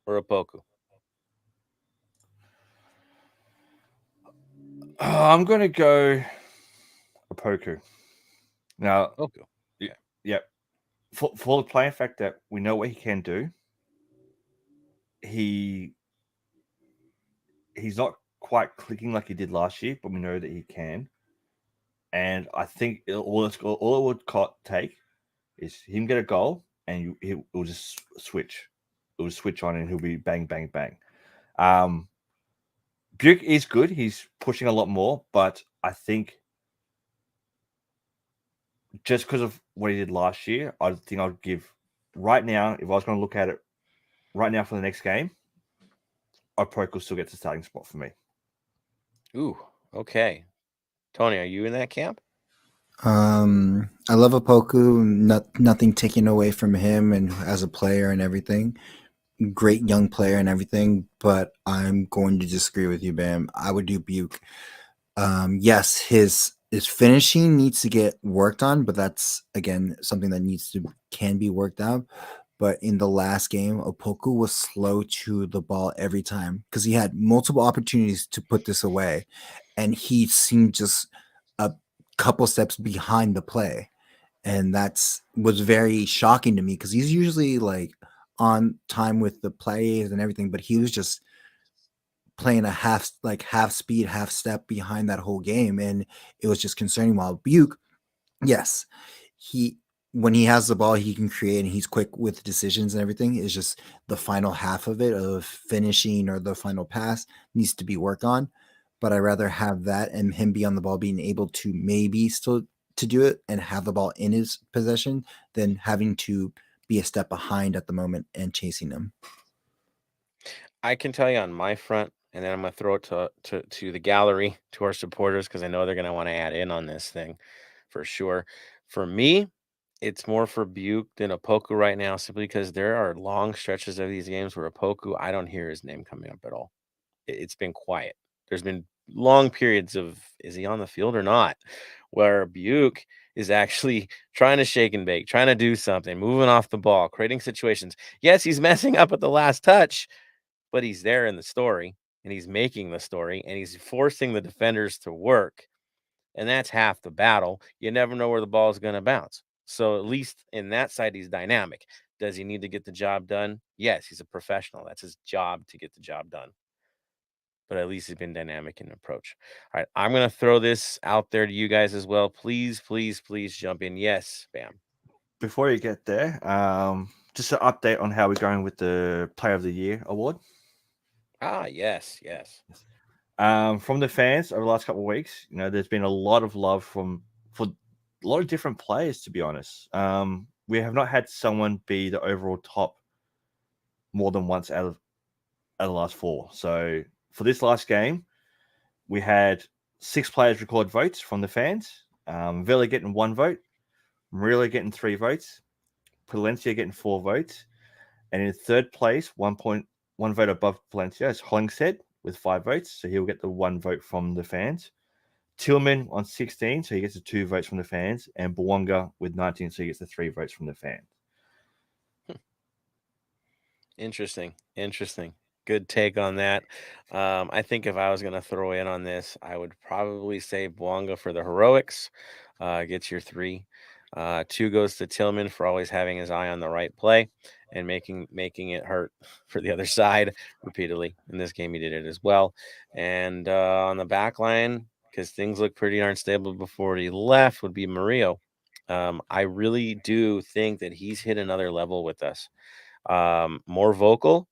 or Opoku? I'm going to go Opoku. Now, Opoku. yeah, for the playing fact that we know what he can do, he's not quite clicking like he did last year, but we know that he can. And I think all it would take is him get a goal, and it'll just switch. It will switch on, and he'll be bang, bang, bang. Buke is good. He's pushing a lot more, but I think just because of what he did last year, I think I'd give right now, if I was going to look at it right now for the next game, Opoku still gets the starting spot for me. Ooh, okay. Tony, are you in that camp? I love Opoku. Nothing taken away from him and as a player and everything. Great young player and everything, but I'm going to disagree with you, Bam. I would do Buke. Yes, his finishing needs to get worked on, but that's again something that can be worked out. But in the last game, Opoku was slow to the ball every time because he had multiple opportunities to put this away, and he seemed just a couple steps behind the play, and was very shocking to me because he's usually like on time with the plays and everything, but he was just playing a half speed, half step behind that whole game, and it was just concerning. While Buke, yes, when he has the ball, he can create and he's quick with decisions and everything. It's just the final half of it of finishing or the final pass needs to be worked on. But I'd rather have that and him be on the ball, being able to maybe still to do it and have the ball in his possession than having to be a step behind at the moment and chasing him. I can tell you on my front, and then I'm going to throw it to the gallery, to our supporters, because I know they're going to want to add in on this thing for sure. For me, it's more for Buke than Opoku right now, simply because there are long stretches of these games where Opoku, I don't hear his name coming up at all. It's been quiet. There's been long periods of, is he on the field or not, where Buke is actually trying to shake and bake, trying to do something, moving off the ball, creating situations. Yes, he's messing up at the last touch, but he's there in the story, and he's making the story, and he's forcing the defenders to work. And that's half the battle. You never know where the ball is going to bounce. So at least in that side, he's dynamic. Does he need to get the job done? Yes, he's a professional. That's his job, to get the job done. But at least he's been dynamic in approach. All right, I'm going to throw this out there to you guys as well. Please, please, please jump in. Yes, Bam. Before you get there, just an update on how we're going with the Player of the Year award. Yes. From the fans over the last couple of weeks, there's been a lot of love for a lot of different players, to be honest. We have not had someone be the overall top more than once out of the last four. So for this last game, we had 6 players record votes from the fans. Villa getting 1 vote, Murillo getting 3 votes, Palencia getting 4 votes, and in third place, 1 vote above Palencia is Hollingshead with 5 votes, so he'll get the 1 vote from the fans. Tillman on 16, so he gets the 2 votes from the fans, and Bwonga with 19, so he gets the 3 votes from the fans. Interesting. Good take on that. I think if I was going to throw in on this, I would probably say Bwonga for the heroics. Gets your 3. 2 goes to Tillman for always having his eye on the right play and making it hurt for the other side repeatedly. In this game, he did it as well. And on the back line, because things looked pretty unstable before he left, would be Murillo. I really do think that he's hit another level with us. More vocal,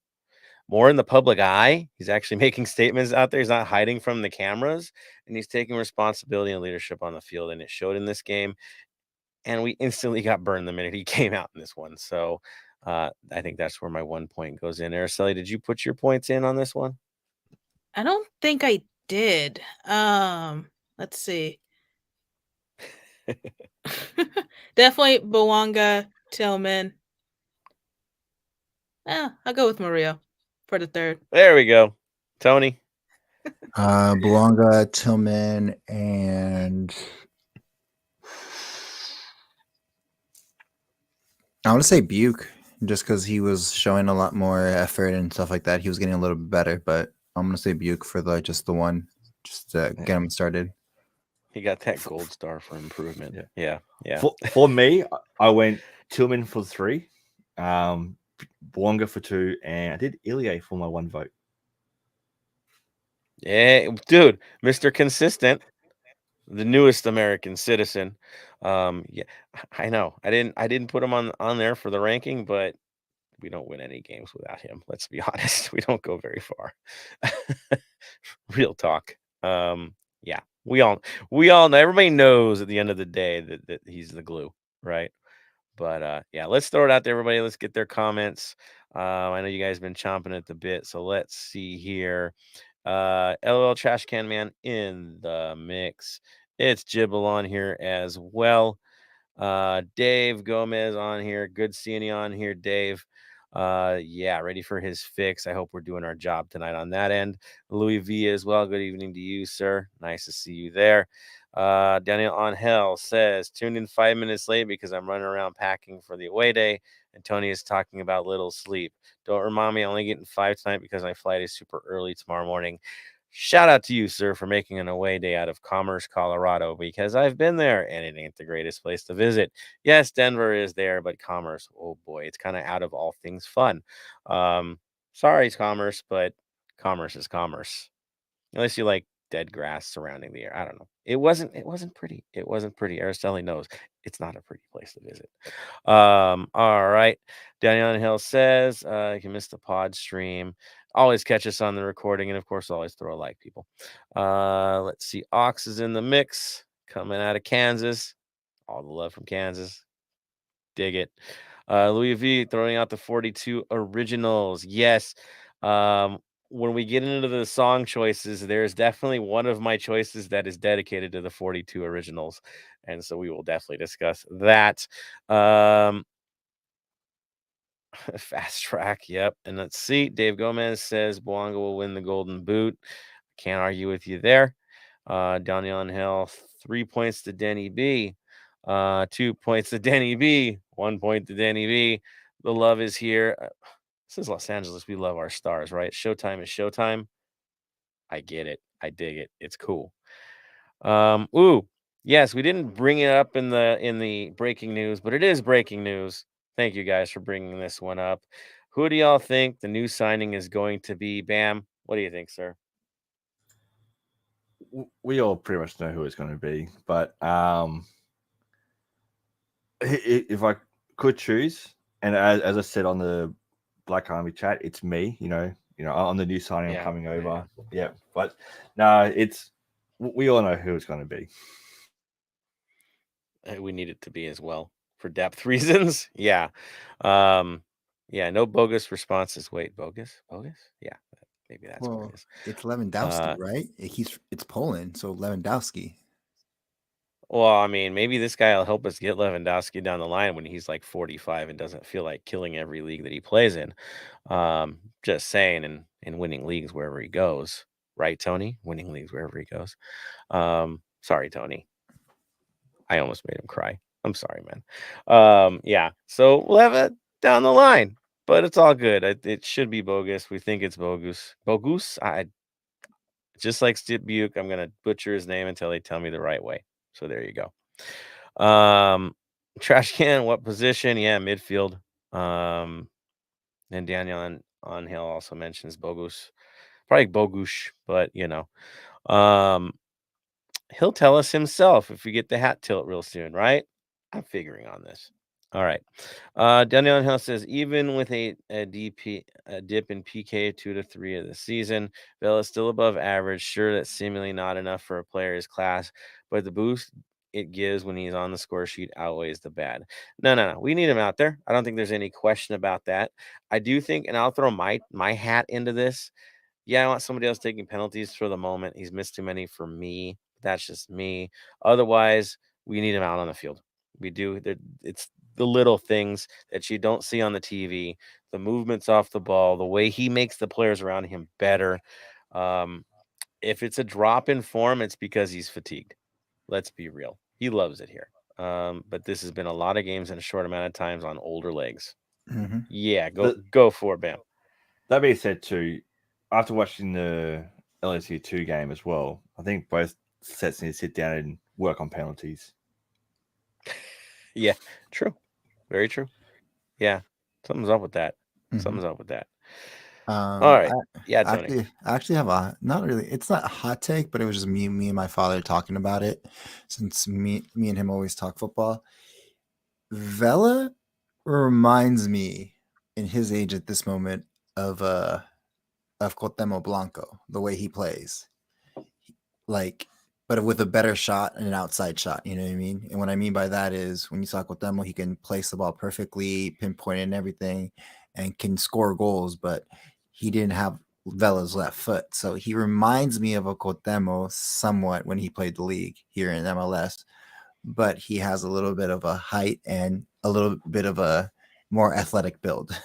more in the public eye. He's actually making statements out there. He's not hiding from the cameras, and he's taking responsibility and leadership on the field. And it showed in this game. And we instantly got burned the minute he came out in this one. So I think that's where my 1 point goes in. Araceli, did you put your points in on this one? I don't think I did. Let's see. Definitely Bwonga, Tillman. I'll go with Murillo for the 3rd. There we go. Tony? Bwonga, Tillman, and I want to say Buke, just because he was showing a lot more effort and stuff like that. He was getting a little bit better, but I'm gonna say Buke for just the 1, just to get him started. He got that gold star for improvement. Yeah. For me, I went Tillman for 3, Bwonga for 2, and I did Ilie for my 1 vote. Yeah, dude, Mr. Consistent, the newest American citizen. Yeah, I know. I didn't put him on there for the ranking, but we don't win any games without him. Let's be honest. We don't go very far. Real talk. Yeah, we all know. Everybody knows at the end of the day that he's the glue, right? But yeah, let's throw it out to everybody. Let's get their comments. I know you guys have been chomping at the bit, so let's see here. LOL Trash Can Man in the mix. It's Jibble on here as well. Dave Gomez on here. Good seeing you on here, Dave. Yeah, ready for his fix. I hope we're doing our job tonight on that end. Louis V as well. Good evening to you, sir. Nice to see you there. Daniel Angel says, tuned in 5 minutes late because I'm running around packing for the away day. And Tony is talking about little sleep. Don't remind me, I'm only getting 5 tonight because my flight is super early tomorrow morning. Shout out to you, sir, for making an away day out of Commerce, Colorado, because I've been there and it ain't the greatest place to visit. Yes, Denver is there, but Commerce, oh boy, it's kind of out of all things fun. Sorry, Commerce, but Commerce is Commerce. Unless you like dead grass surrounding the air. I don't know. It wasn't pretty. It wasn't pretty. Araceli knows it's not a pretty place to visit. All right. Daniel Hill says you can miss the pod stream. Always catch us on the recording, and of course, always throw a like, people. Let's see. Ox is in the mix, coming out of Kansas. All the love from Kansas. Dig it. Louis V throwing out the 42 originals. Yes. When we get into the song choices, there's definitely one of my choices that is dedicated to the 42 originals. And so we will definitely discuss that. Fast track, yep. And let's see. Dave Gomez says Boanga will win the Golden Boot. Can't argue with you there. Daniel Hill, 3 points to Denny B. 2 points to Denny B. 1 point to Denny B. The love is here. This is Los Angeles. We love our stars, right? Showtime is showtime. I get it. I dig it. It's cool. Yes, we didn't bring it up in the breaking news, but it is breaking news. Thank you guys for bringing this one up. Who do y'all think the new signing is going to be? Bam. What do you think, sir? We all pretty much know who it's going to be, but if I could choose, and as I said on the Black Army chat, it's me. I'm the new signing. I'm coming over. Yeah, but no, we all know who it's going to be. We need it to be as well for depth reasons. Yeah. No bogus responses. Wait, bogus? Yeah, maybe that's what it is. It's Lewandowski, right? It's Poland, so Lewandowski. Well, I mean, maybe this guy will help us get Lewandowski down the line when he's like 45 and doesn't feel like killing every league that he plays in. Just saying, and winning leagues wherever he goes, right, Tony? Winning leagues wherever he goes. Sorry, Tony. I almost made him cry. I'm sorry, man. So we'll have it down the line, but it's all good. It should be bogus. We think it's bogus. Bogus? I just like Steve Buick. I'm gonna butcher his name until they tell me the right way. So there you go. Trash can, what position? Yeah, midfield. And Daniel on Hill also mentions bogus. Probably bogus, but he'll tell us himself if we get the hat tilt real soon, right? I'm figuring on this. All right. Daniel Hill says, even with a dip in PK 2 to 3 of the season, Vela is still above average. Sure, that's seemingly not enough for a player's class, but the boost it gives when he's on the score sheet outweighs the bad. No. We need him out there. I don't think there's any question about that. I do think, and I'll throw my hat into this. Yeah, I want somebody else taking penalties for the moment. He's missed too many for me. That's just me. Otherwise, we need him out on the field. We do. It's the little things that you don't see on the TV, the movements off the ball, the way he makes the players around him better. If it's a drop in form, it's because he's fatigued. Let's be real. He loves it here. But this has been a lot of games in a short amount of times on older legs. Mm-hmm. Yeah, go for it, Bam. That being said, too, after watching the LSU 2 game as well, I think both sets need to sit down and work on penalties. Yeah, true. Very true. Yeah, something's up with that. Mm-hmm. Something's up with that. Um, All right. Tony. I actually have it's not a hot take, but it was just me and my father talking about it, since me and him always talk football. Vela reminds me, in his age at this moment, of Cuauhtémoc Blanco, the way he plays. Like, but with a better shot and an outside shot, you know what I mean? And what I mean by that is, when you saw Cuauhtémoc, he can place the ball perfectly, pinpoint and everything, and can score goals, but he didn't have Vela's left foot. So he reminds me of a Cuauhtémoc somewhat when he played the league here in MLS, but he has a little bit of a height and a little bit of a more athletic build.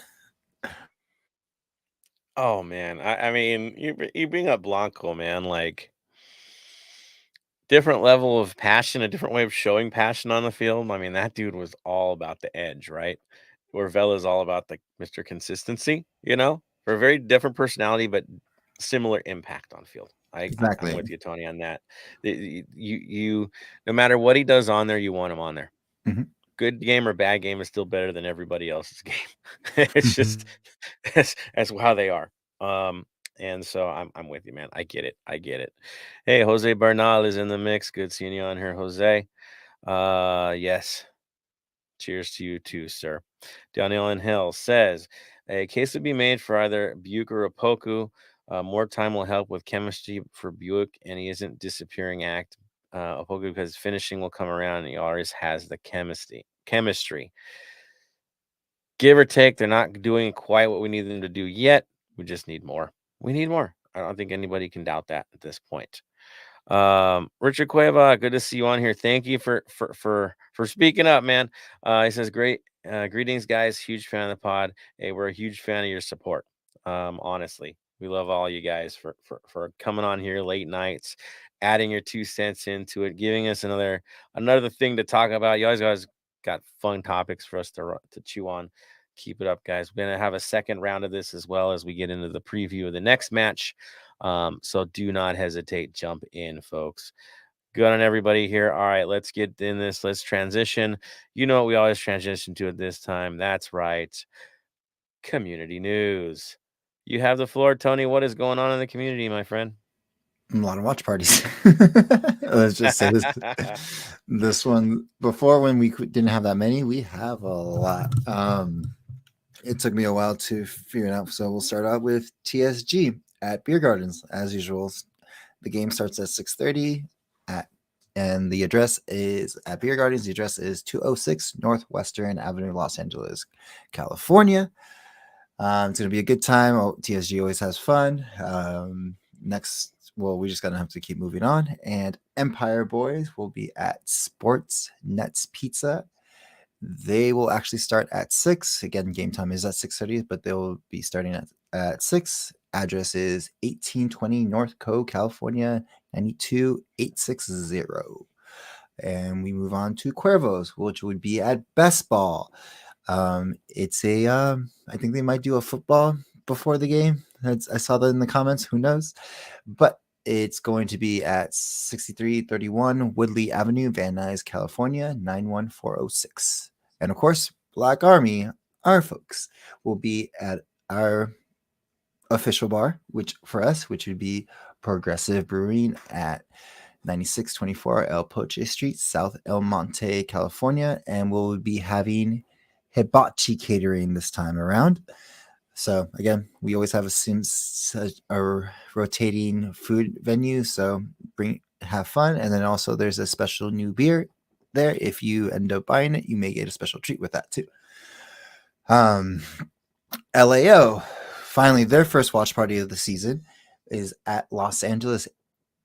Oh man, I mean, you bring up Blanco, man, like different level of passion, a different way of showing passion on the field. I mean, that dude was all about the edge, right? Where Vela's all about the Mr. Consistency, for a very different personality, but similar impact on field. Exactly. I'm with you, Tony, on that. You no matter what he does on there, you want him on there. Mm-hmm. Good game or bad game is still better than everybody else's game. It's just that's how they are. And so I'm with you, man. I get it. Hey, Jose Bernal is in the mix. Good seeing you on here, Jose. Yes. Cheers to you too, sir. Daniel Hill says a case would be made for either Buick or Opoku. More time will help with chemistry for Buick, and he isn't disappearing act. Opoku, because finishing will come around, and he always has the chemistry. Give or take, they're not doing quite what we need them to do yet, We just need more. We need more. I don't think anybody can doubt that at this point. Richard Cueva, good to see you on here. Thank you for speaking up, man. He says, great greetings, guys. Huge fan of the pod. Hey, we're a huge fan of your support. Honestly, we love all you guys for coming on here late nights, adding your 2 cents into it, giving us another thing to talk about. You always got fun topics for us to chew on. Keep it up, guys. We're gonna have a second round of this as well as we get into the preview of the next match. So do not hesitate. Jump in, folks. Good on everybody here. All right, let's get in this. Let's transition. You know what we always transition to at this time. That's right. Community news. You have the floor, Tony. What is going on in the community, my friend? A lot of watch parties. Let's just say this. This one, before when we didn't have that many, we have a lot. It took me a while to figure it out. So we'll start out with TSG at Beer Gardens, as usual. The game starts at 6:30 and the address is at Beer Gardens. The address is 206 Northwestern Avenue, Los Angeles, California. It's going to be a good time. TSG always has fun. Next, well, we just going to have to keep moving on. And Empire Boys will be at Sports Nets Pizza. They will actually start at 6. Again, game time is at 6:30, but they will be starting at 6. Address is 1820 North Co, California, 92860. And we move on to Cuervos, which would be at Best Ball. It's I think they might do a football before the game. I saw that in the comments. Who knows? But it's going to be at 6331 Woodley Avenue, Van Nuys, California, 91406. And of course, Black Army, our folks, will be at our official bar, which would be Progressive Brewing at 9624 El Poche Street, South El Monte, California. And we'll be having hibachi catering this time around. So again, we always have a rotating food venue. So have fun. And then also there's a special new beer there. If you end up buying it, you may get a special treat with that too. LAO, finally, their first watch party of the season is at Los Angeles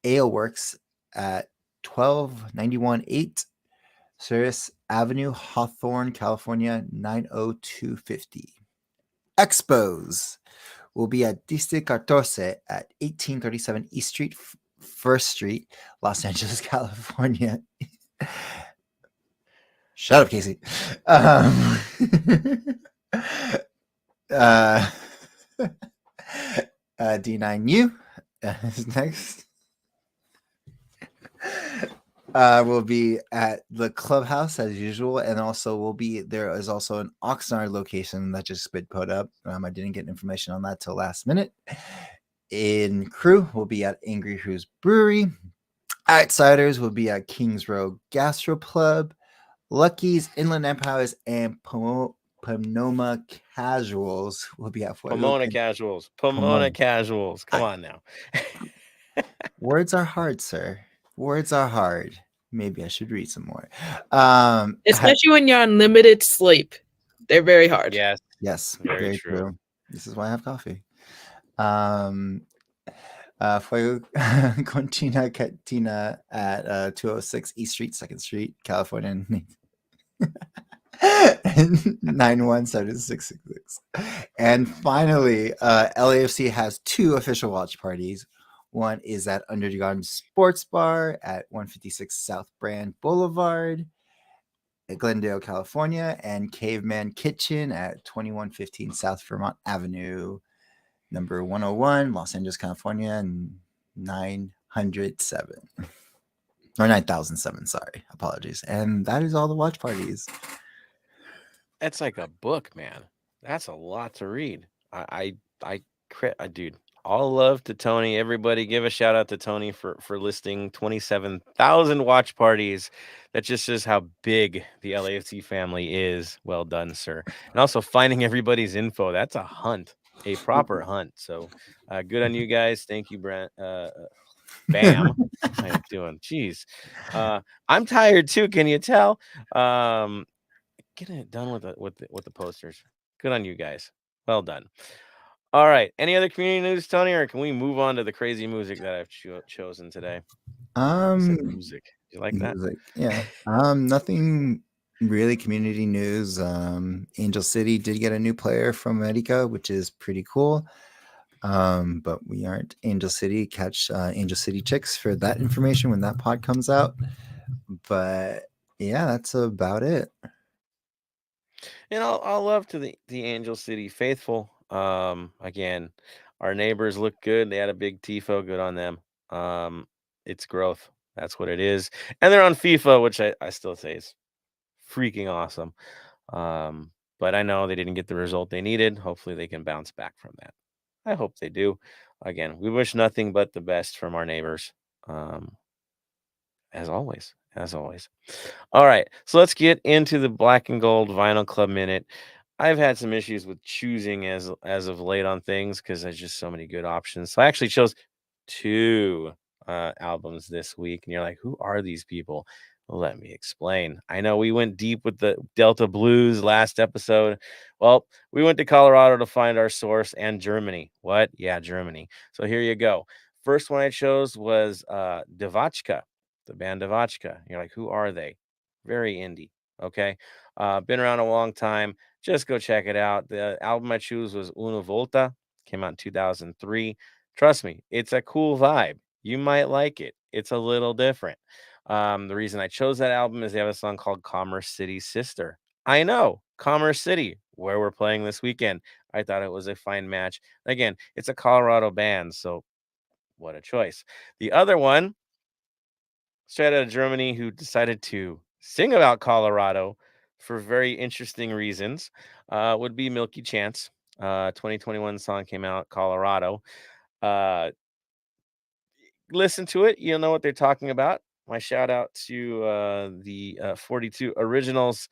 Ale Works at 1291 8 Ceres Avenue, Hawthorne, California, 90250. Expos will be at District 14 at 1837 East Street, 1st Street, Los Angeles, California. Shut up, Casey. D9U is next. Will be at the clubhouse as usual, and also there is also an Oxnard location that just been put up. I didn't get information on that till last minute. In Crew will be at Angry Crew's Brewery. Outsiders will be at Kings Row Gastro Club. Lucky's Inland Empires and Pomona Casuals will be at Pomona Casuals. Pomona Casuals. Come on now. Words are hard, sir. Words are hard. Maybe I should read some more. Especially when you're on limited sleep. They're very hard. Yes. Very true. This is why I have coffee. Fuego Contina Catina at 206 East Street, 2nd Street, California. 91766. And finally, LAFC has 2 official watch parties. One is at Underground Sports Bar at 156 South Brand Boulevard at Glendale, California, and Caveman Kitchen at 2115 South Vermont Avenue, number 101, Los Angeles, California, and 907. Or 9007, sorry. Apologies. And that is all the watch parties. That's like a book, man. That's a lot to read. Dude, all love to Tony. Everybody give a shout out to Tony for listing 27,000 watch parties. That just shows how big the LAFC family is. Well done, sir. And also finding everybody's info. That's a hunt, a proper hunt. So good on you guys. Thank you, Brent. Bam. How you doing? Jeez. I'm tired too. Can you tell? Getting it done with the posters. Good on you guys. Well done. All right. Any other community news, Tony, or can we move on to the crazy music that I've chosen today? I said Um, music. You like that? music, yeah. Nothing really community news. Angel City did get a new player from Medica, which is pretty cool. But we aren't Angel City. Catch Angel City Chicks for that information when that pod comes out. But yeah, that's about it. And I'll love to the Angel City faithful. Again, our neighbors look good. They had a big tifo. Good on them. It's growth. That's what it is. And they're on FIFA, which I still say is freaking awesome. But I know they didn't get the result they needed. Hopefully they can bounce back from that. I hope they do. Again, we wish nothing but the best from our neighbors. Um, as always. As always. All right. So let's get into the Black and Gold Vinyl Club Minute. I've had some issues with choosing as of late on things because there's just so many good options. So I actually chose two albums this week, and you're like, who are these people? Well, let me explain. I know we went deep with the Delta Blues last episode. Well, we went to Colorado to find our source and Germany. What? Yeah, Germany. So here you go. First one I chose was Devachka, the band Devachka. You're like, who are they? Very indie. Okay. Been around a long time. Just go check it out. The album I choose was Una Volta. Came out in 2003. Trust me, it's a cool vibe. You might like it. It's a little different. The reason I chose that album is they have a song called Commerce City Sister. I know, Commerce City, where we're playing this weekend. I thought it was a fine match. Again, it's a Colorado band, so what a choice. The other one, straight out of Germany, who decided to sing about Colorado for very interesting reasons, would be Milky Chance. 2021 song came out, Colorado. Uh, Listen to it, you'll know what they're talking about. My shout out to the 42 originals.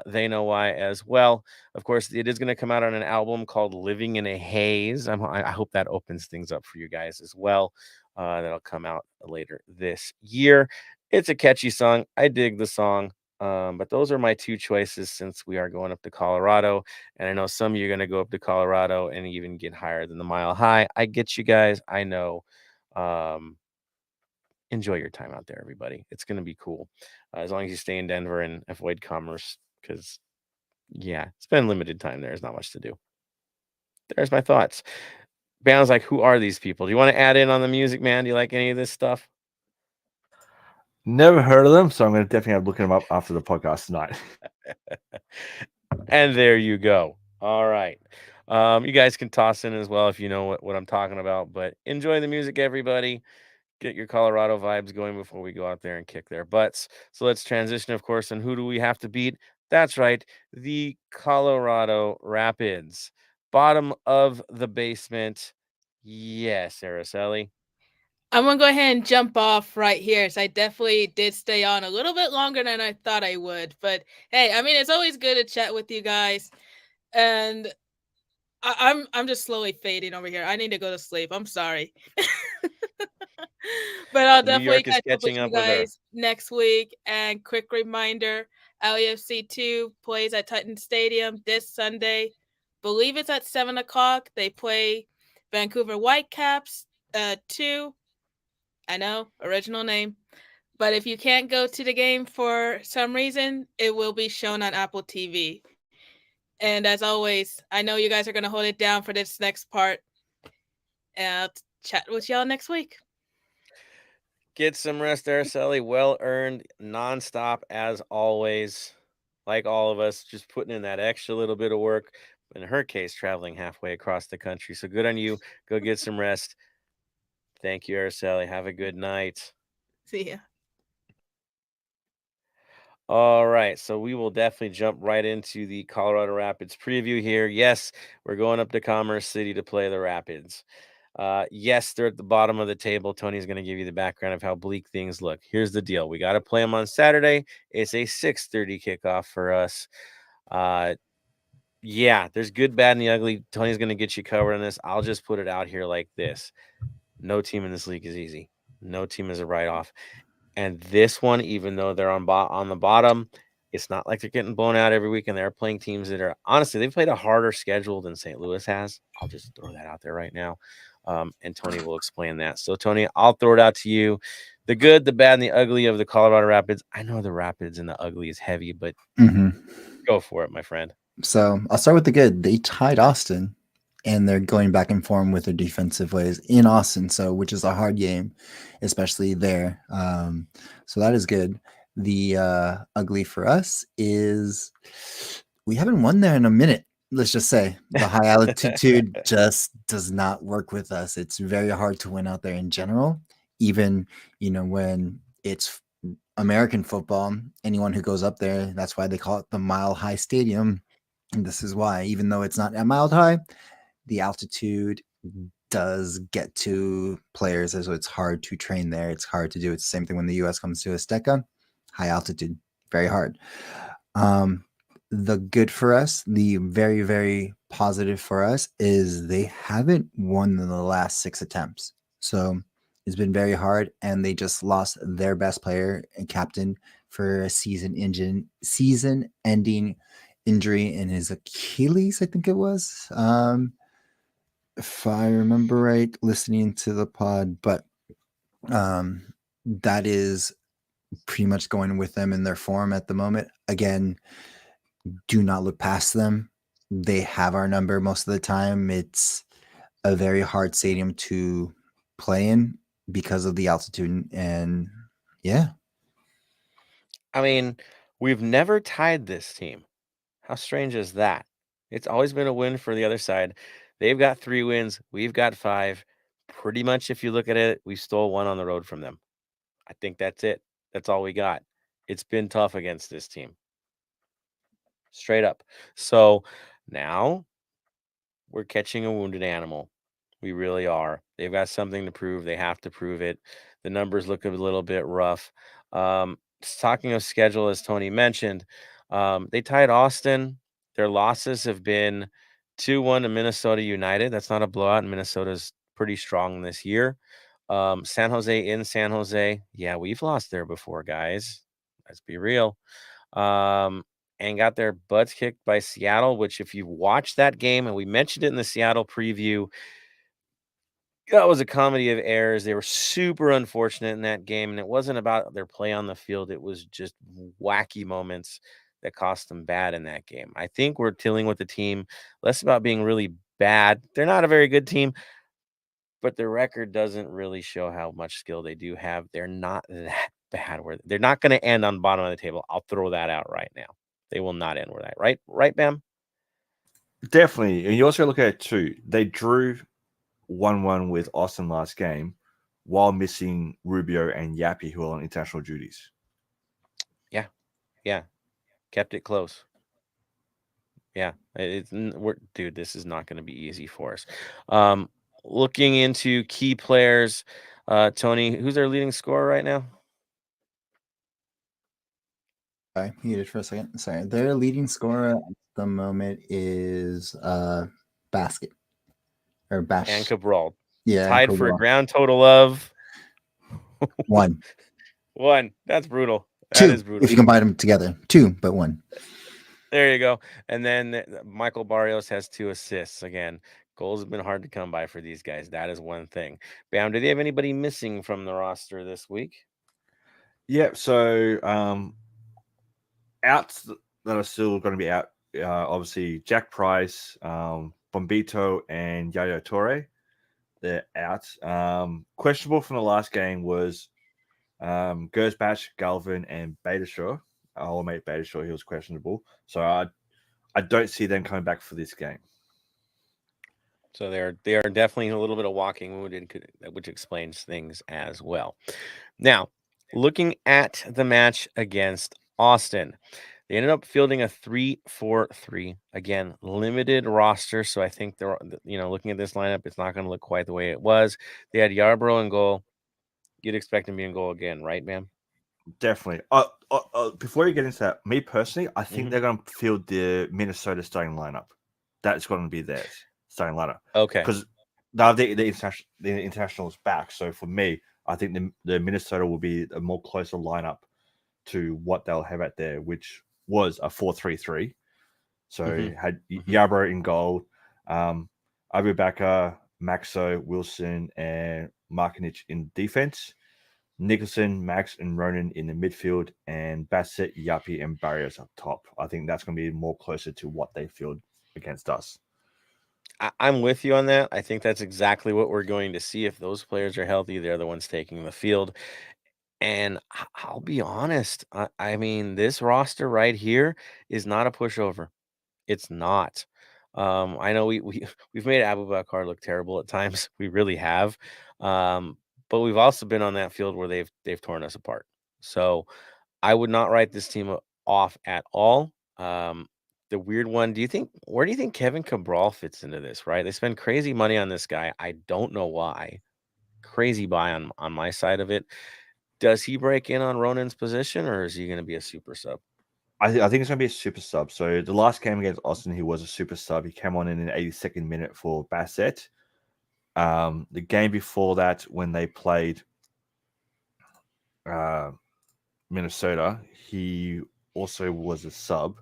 They know why as well. Of course, it is going to come out on an album called Living in a Haze. I hope that opens things up for you guys as well. That'll come out later this year. It's a catchy song. I dig the song. But those are my two choices since we are going up to Colorado. And I know some of you are going to go up to Colorado and even get higher than the Mile High. I get you guys. I know. Um, Enjoy your time out there, everybody. It's going to be cool as long as you stay in Denver and avoid commerce because, yeah, spend limited time there. There's not much to do. There's my thoughts. Bands like, who are these people? Do you want to add in on the music, man? Do you like any of this stuff? Never heard of them, so I'm going to definitely have to look them up after the podcast tonight. And there you go. All right. You guys can toss in as well if you know what I'm talking about, but enjoy the music, everybody. Get your Colorado vibes going before we go out there and kick their butts. So let's transition, of course, and who do we have to beat? That's right, the Colorado Rapids. Bottom of the basement. Yes, Araceli. I'm gonna go ahead and jump off right here. So I definitely did stay on a little bit longer than I thought I would. But hey, I mean, it's always good to chat with you guys. And I'm just slowly fading over here. I need to go to sleep. I'm sorry. But I'll New definitely York is catch up with catching you up with her. guys next week. And quick reminder, LAFC 2 plays at Titan Stadium this Sunday. Believe it's at 7 o'clock. They play Vancouver Whitecaps 2. I know, original name. But if you can't go to the game for some reason, it will be shown on Apple TV. And as always, I know you guys are going to hold it down for this next part. And I'll chat with y'all next week. Get some rest, Araceli. Well earned, nonstop as always. Like all of us, just putting in that extra little bit of work. In her case, traveling halfway across the country. So good on you. Go get some rest. Thank you, Araceli. Have a good night. See ya. All right, so we will definitely jump right into the Colorado Rapids preview here. Yes, we're going up to Commerce City to play the Rapids. Yes, they're at the bottom of the table. Tony's going to give you the background of how bleak things look. Here's the deal: we got to play them on Saturday. It's a 6:30 kickoff for us. Yeah, there's good, bad, and the ugly. Tony's going to get you covered on this. I'll just put it out here like this: no team in this league is easy. No team is a write-off. And this one, even though they're on the bottom, It's not like they're getting blown out every week, and they're playing teams that are honestly they've played a harder schedule than St. Louis has. I'll just throw that out there right now, and Tony will explain that. So Tony, I'll throw it out to you. The good, the bad, and the ugly of the Colorado Rapids. I know the Rapids and the ugly is heavy, but go for it, my friend. So I'll start with the good. They tied Austin, and they're going back and forth with their defensive ways in Austin, so which is a hard game, especially there. So that is good. The ugly for us is we haven't won there in a minute. Let's just say the high altitude just does not work with us. It's very hard to win out there in general, even when it's American football. Anyone who goes up there, that's why they call it the Mile High Stadium. And this is why, even though it's not a mile high, the altitude does get to players, so it's hard to train there. It's hard to do. It's the same thing when the U.S. comes to Azteca. High altitude, very hard. The good for us, the very, very positive for us is they haven't won in the last 6 attempts. So it's been very hard, and they just lost their best player and captain for a season-ending injury in his Achilles, I think it was. If I remember right, listening to the pod, but that is pretty much going with them in their form at the moment. Again, do not look past them. They have our number most of the time. It's a very hard stadium to play in because of the altitude. And yeah. I mean, we've never tied this team. How strange is that? It's always been a win for the other side. They've got 3 wins. We've got 5. Pretty much, if you look at it, we stole 1 on the road from them. I think that's it. That's all we got. It's been tough against this team. Straight up. So now we're catching a wounded animal. We really are. They've got something to prove. They have to prove it. The numbers look a little bit rough. Talking of schedule, as Tony mentioned, they tied Austin. Their losses have been 2-1 to Minnesota United. That's not a blowout. Minnesota's pretty strong this year. San Jose in San Jose. Yeah, we've lost there before, guys. Let's be real. And got their butts kicked by Seattle, which if you watched that game, and we mentioned it in the Seattle preview, that was a comedy of errors. They were super unfortunate in that game, and it wasn't about their play on the field. It was just wacky moments that cost them bad in that game. I think we're dealing with the team less about being really bad. They're not a very good team, but their record doesn't really show how much skill they do have. They're not that bad. They're not going to end on the bottom of the table. I'll throw that out right now. They will not end where that, right? Right, Bam? Definitely. And you also look at it too. They drew 1-1 with Austin last game while missing Rubio and Yappy, who are on international duties. Yeah. Kept it close. Yeah. Dude, this is not going to be easy for us. Looking into key players, Tony, who's their leading scorer right now? I muted for a second. Sorry. Their leading scorer at the moment is Basket. Or Bash. And Cabral. Yeah. Tied for a ground total of 1. 1. That's brutal. 2, That is brutal. if you combine them together. 2, but 1. There you go. And then Michael Barrios has 2 assists. Again, goals have been hard to come by for these guys. That is one thing. Bam, do they have anybody missing from the roster this week? Yeah, so outs that are still going to be out, obviously Jack Price, Bombito, and Yaya Torre. They're out. Questionable from the last game was Gersbach, Galvin, and Beitashaw. Our mate Beitashaw, he was questionable. So I don't see them coming back for this game. So they are definitely a little bit of walking wounded, which explains things as well. Now, looking at the match against Austin, they ended up fielding a 3-4-3. Again, limited roster, so I think they're looking at this lineup, it's not going to look quite the way it was. They had Yarbrough in goal. You'd expect him to be in goal again, right, man? Definitely. Before you get into that, me personally, I think they're going to field the Minnesota starting lineup. That's going to be theirs starting lineup. Okay. Because now the international is back. So for me, I think the Minnesota will be a more closer lineup to what they'll have out there, which was a 4-3-3. So had Mhm. Yarbrough in goal, Abubakar, Maxo, Wilson, and Markinich in defense. Nicholson, Max, and Ronan in the midfield, and Bassett, Yappy, and Barrios up top. I think that's going to be more closer to what they field against us. I'm with you on that. I think that's exactly what we're going to see. If those players are healthy, they're the ones taking the field. And I'll be honest, I mean, this roster right here is not a pushover. It's not. I know we've made Abubakar look terrible at times. We really have. But we've also been on that field where they've torn us apart. So I would not write this team off at all. The weird one, where do you think Kevin Cabral fits into this, right? They spend crazy money on this guy. I don't know why. Crazy buy on my side of it. Does he break in on Ronan's position, or is he going to be a super sub? I think it's going to be a super sub. So the last game against Austin, he was a super sub. He came on in an 82nd minute for Bassett. The game before that, when they played Minnesota, he also was a sub.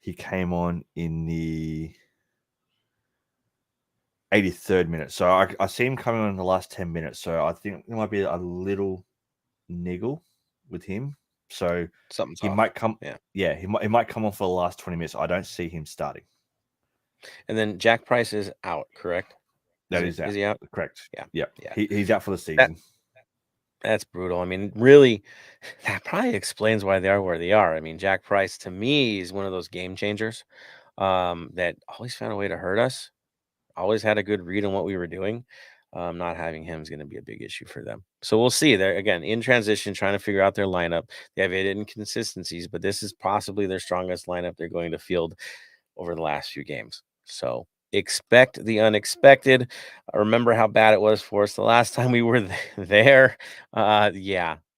He came on in the 83rd minute. So I see him coming on in the last 10 minutes. So I think there might be a little niggle with him. So Something's he off. might come. Yeah. He might come on for the last 20 minutes. I don't see him starting. And then Jack Price is out, correct? Is he out? Correct. Yeah. Yeah. Yeah. He's out for the season. That's brutal. I mean, really, that probably explains why they are where they are. I mean, Jack Price to me is one of those game changers that always found a way to hurt us. Always had a good read on what we were doing. Not having him is going to be a big issue for them. So we'll see. They're again in transition, trying to figure out their lineup. They have inconsistencies, but this is possibly their strongest lineup they're going to field over the last few games. So expect the unexpected. Remember how bad it was for us the last time we were there.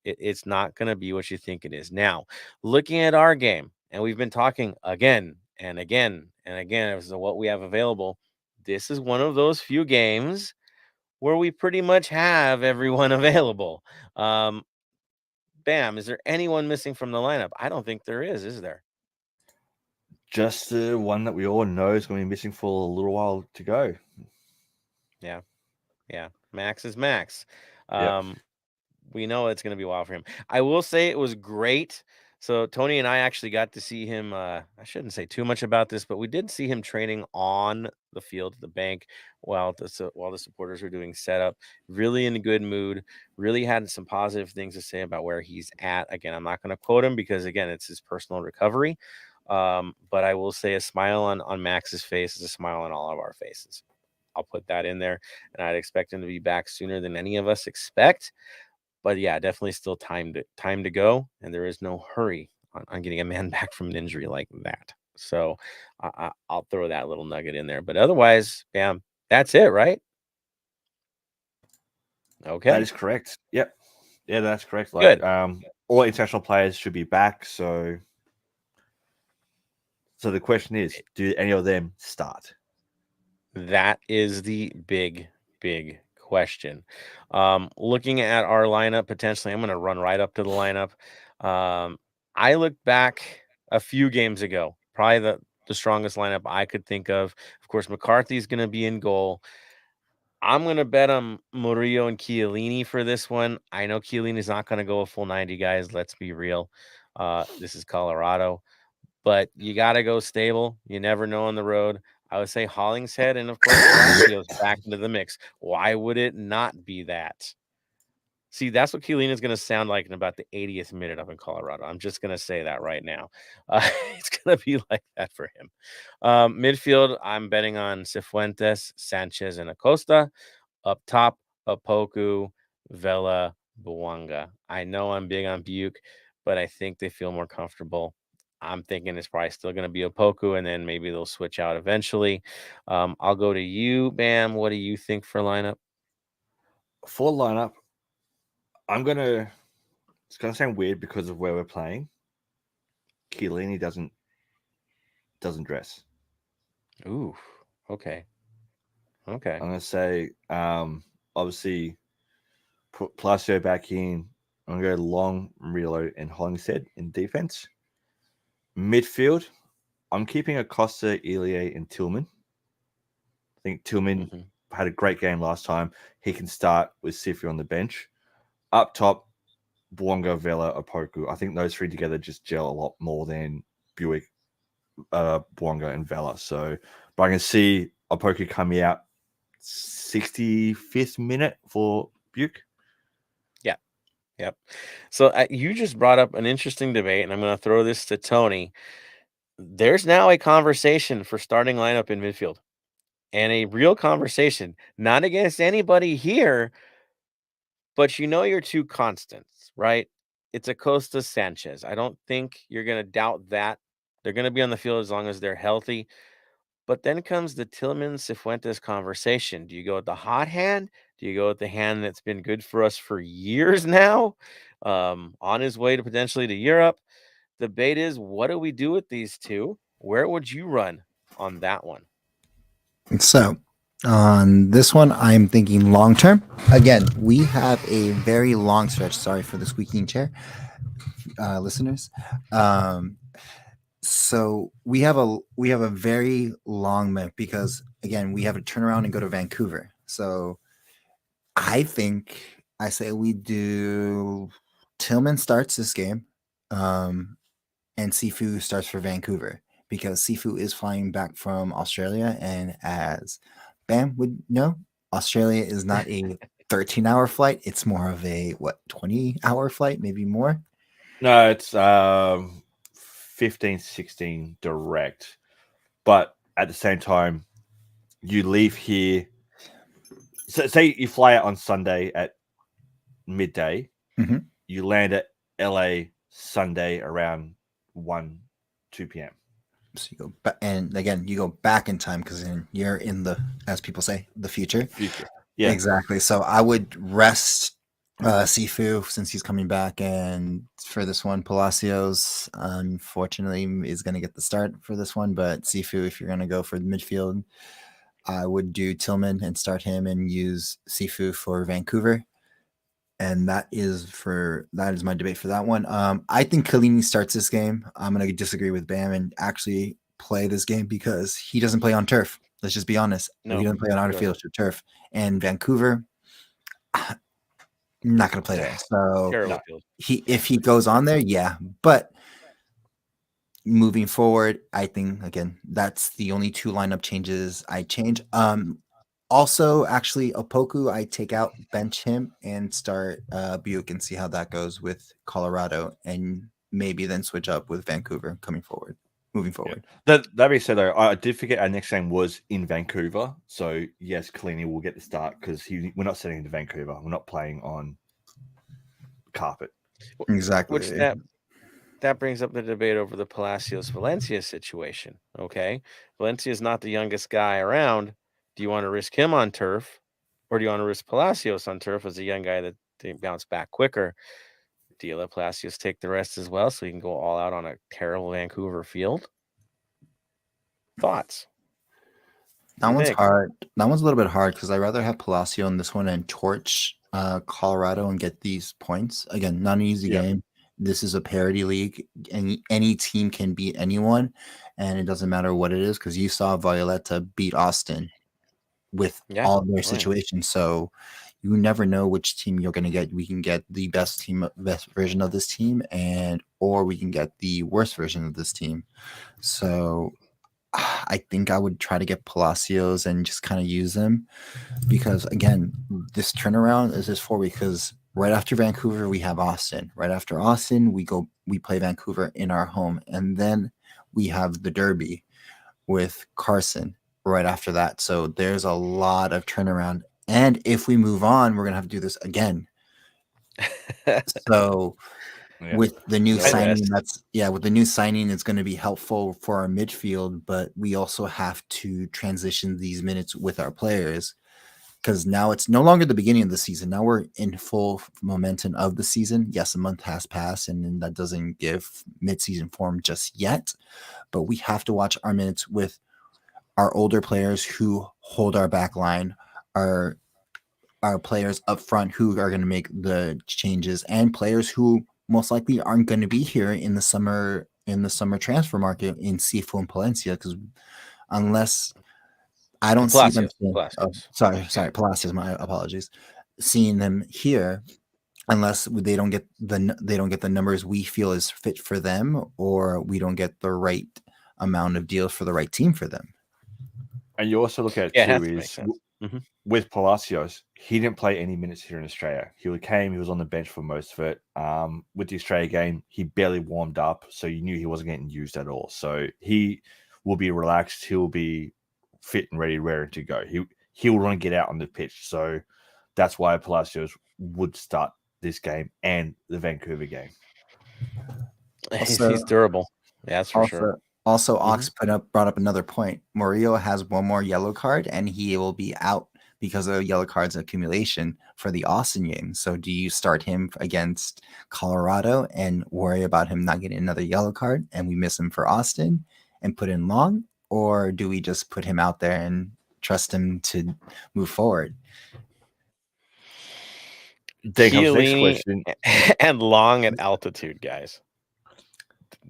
It's not going to be what you think it is. Now, looking at our game, and we've been talking again and again and again as to what we have available. This is one of those few games where we pretty much have everyone available. Bam, is there anyone missing from the lineup? I don't think there is there? Just the one that we all know is going to be missing for a little while to go. Yeah. Max is Max. Yep. We know it's going to be a while for him. I will say it was great. So Tony and I actually got to see him. I shouldn't say too much about this, but we did see him training on the field at the bank while the supporters were doing setup. Really in a good mood. Really had some positive things to say about where he's at. Again, I'm not going to quote him because again, it's his personal recovery. But I will say a smile on Max's face is a smile on all of our faces. I'll put that in there, and I'd expect him to be back sooner than any of us expect. But yeah, definitely still time to go, and there is no hurry on getting a man back from an injury like that. So I'll throw that little nugget in there. But otherwise, bam, that's it, right? Okay, That is correct. Yep. Yeah, that's correct. Good. All international players should be back. So the question is, do any of them start? That is the big question. Looking at our lineup, potentially, I'm going to run right up to the lineup. I looked back a few games ago, probably the strongest lineup I could think of. Of course, McCarthy's going to be in goal. I'm going to bet on Murillo and Chiellini for this one. I know Chiellini's not going to go a full 90, guys. Let's be real. This is Colorado. But you got to go stable. You never know on the road. I would say Hollingshead and, of course, Palacios back into the mix. Why would it not be that? See, that's what Chiellini is going to sound like in about the 80th minute up in Colorado. I'm just going to say that right now. It's going to be like that for him. Midfield, I'm betting on Cifuentes, Sanchez, and Acosta. Up top, Apoku, Vela, Bouanga. I know I'm big on Buke, but I think they feel more comfortable. I'm thinking it's probably still going to be Opoku, and then maybe they'll switch out eventually. I'll go to you, Bam. What do you think for lineup? For lineup, it's gonna sound weird because of where we're playing. Chiellini doesn't dress. Ooh, okay. I'm gonna say, obviously, put Palacio back in. I'm gonna go Long, Murillo, and Hollingshead in defense. Midfield, I'm keeping Acosta, Ilie, and Tillman. I think Tillman had a great game last time. He can start with Sifu on the bench. Up top, Bwonga, Vela, Opoku. I think those three together just gel a lot more than Buick, Bwonga, and Vela. So, but I can see Opoku coming out 65th minute for Buick. Yep. So you just brought up an interesting debate, and I'm going to throw this to Tony. There's now a conversation for starting lineup in midfield, and a real conversation, not against anybody here, but your two constants, right? It's Acosta, Sanchez. I don't think you're going to doubt that. They're going to be on the field as long as they're healthy. But then comes the Tillman Cifuentes conversation. Do you go with the hot hand? Do you go with the hand that's been good for us for years now, on his way to potentially to Europe? The debate is, what do we do with these two? Where would you run on that one? So on this one, I'm thinking long term. Again, we have a very long stretch. Sorry for the squeaking chair, listeners. So we have a very long month because again we have to turn around and go to Vancouver. So I think I say we do Tillman starts this game, and Sifu starts for Vancouver because Sifu is flying back from Australia, and as Bam would know, Australia is not a 13-hour flight; it's more of a 20-hour flight, maybe more. No, it's 15, 16 direct. But at the same time, you leave here. So say you fly out on Sunday at midday. Mm-hmm. You land at LA Sunday around 2 p.m. So you go back, and again, you go back in time because you're in the, as people say, the future. Yeah, exactly. So I would rest Sifu since he's coming back, and for this one, Palacios unfortunately is going to get the start for this one. But Sifu, if you're going to go for the midfield, I would do Tillman and start him and use Sifu for Vancouver. And that is my debate for that one. I think Kalini starts this game. I'm going to disagree with Bam and actually play this game because he doesn't play on turf. Let's just be honest. No, he doesn't play on artificial turf. And Vancouver, I'm not going to play there. So if he goes on there, yeah. But moving forward, I think again that's the only two lineup changes I change. Also, actually, Opoku, I take out, bench him, and start Buick and see how that goes with Colorado, and maybe then switch up with Vancouver moving forward. Yeah. That being said, though, I did forget our next game was in Vancouver. So, yes, Kalini will get the start because we're not sending him to Vancouver. We're not playing on carpet. Exactly. Which that brings up the debate over the Palacios-Valencia situation, okay? Valencia is not the youngest guy around. Do you want to risk him on turf, or do you want to risk Palacios on turf as a young guy that they bounce back quicker? Do you let Palacios take the rest as well so he can go all out on a terrible Vancouver field? Thoughts? That one's hard. That one's a little bit hard because I'd rather have Palacio in this one and torch Colorado and get these points. Again, not an easy game. This is a parity league. Any team can beat anyone, and it doesn't matter what it is because you saw Violeta beat Austin with all their situations. So you never know which team you're going to get. We can get the best version of this team, or we can get the worst version of this team. So I think I would try to get Palacios and just kind of use them because, again, this turnaround is just 4 weeks because right after Vancouver, we have Austin. Right after Austin, we play Vancouver in our home. And then we have the Derby with Carson right after that. So there's a lot of turnaround. And if we move on, we're going to have to do this again. So with the new signing, with the new signing, it's going to be helpful for our midfield, but we also have to transition these minutes with our players because now it's no longer the beginning of the season. Now we're in full momentum of the season. Yes, a month has passed, and that doesn't give mid-season form just yet, but we have to watch our minutes with our older players who hold our back line, our players up front who are going to make the changes, and players who most likely aren't going to be here in the summer in the summer transfer market in Sifu and Palencia, because unless I don't see them. Sorry, Palacios. My apologies. Seeing them here, unless they don't get the numbers we feel is fit for them, or we don't get the right amount of deals for the right team for them. And you also look at it too is with Palacios, he didn't play any minutes here in Australia. He was on the bench for most of it. With the Australia game, he barely warmed up, so you knew he wasn't getting used at all. So he will be relaxed. He'll be fit and ready to go. He will want to get out on the pitch. So that's why Palacios would start this game and the Vancouver game. He's durable. Yeah, that's for sure. Also, Ox brought up another point. Murillo has one more yellow card, and he will be out because of yellow cards accumulation for the Austin game. So do you start him against Colorado and worry about him not getting another yellow card and we miss him for Austin and put in Long? Or do we just put him out there and trust him to move forward? Then comes the next question. And Long at altitude, guys.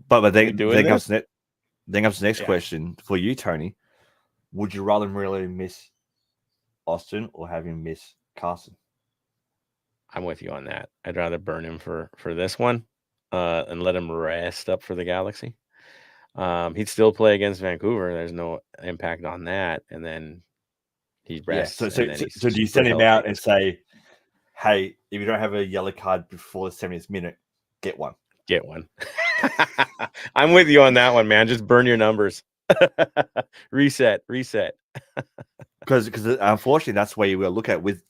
But then comes the next question for you, Tony. Would you rather really miss Austin or have him miss Carson? I'm with you on that. I'd rather burn him for this one and let him rest up for the Galaxy. He'd still play against Vancouver. There's no impact on that. And then he rests. So do you send him out and say, hey, if you don't have a yellow card before the 70th minute, get one? Get one. I'm with you on that one, man. Just burn your numbers. Reset. Because unfortunately, that's where you will look at with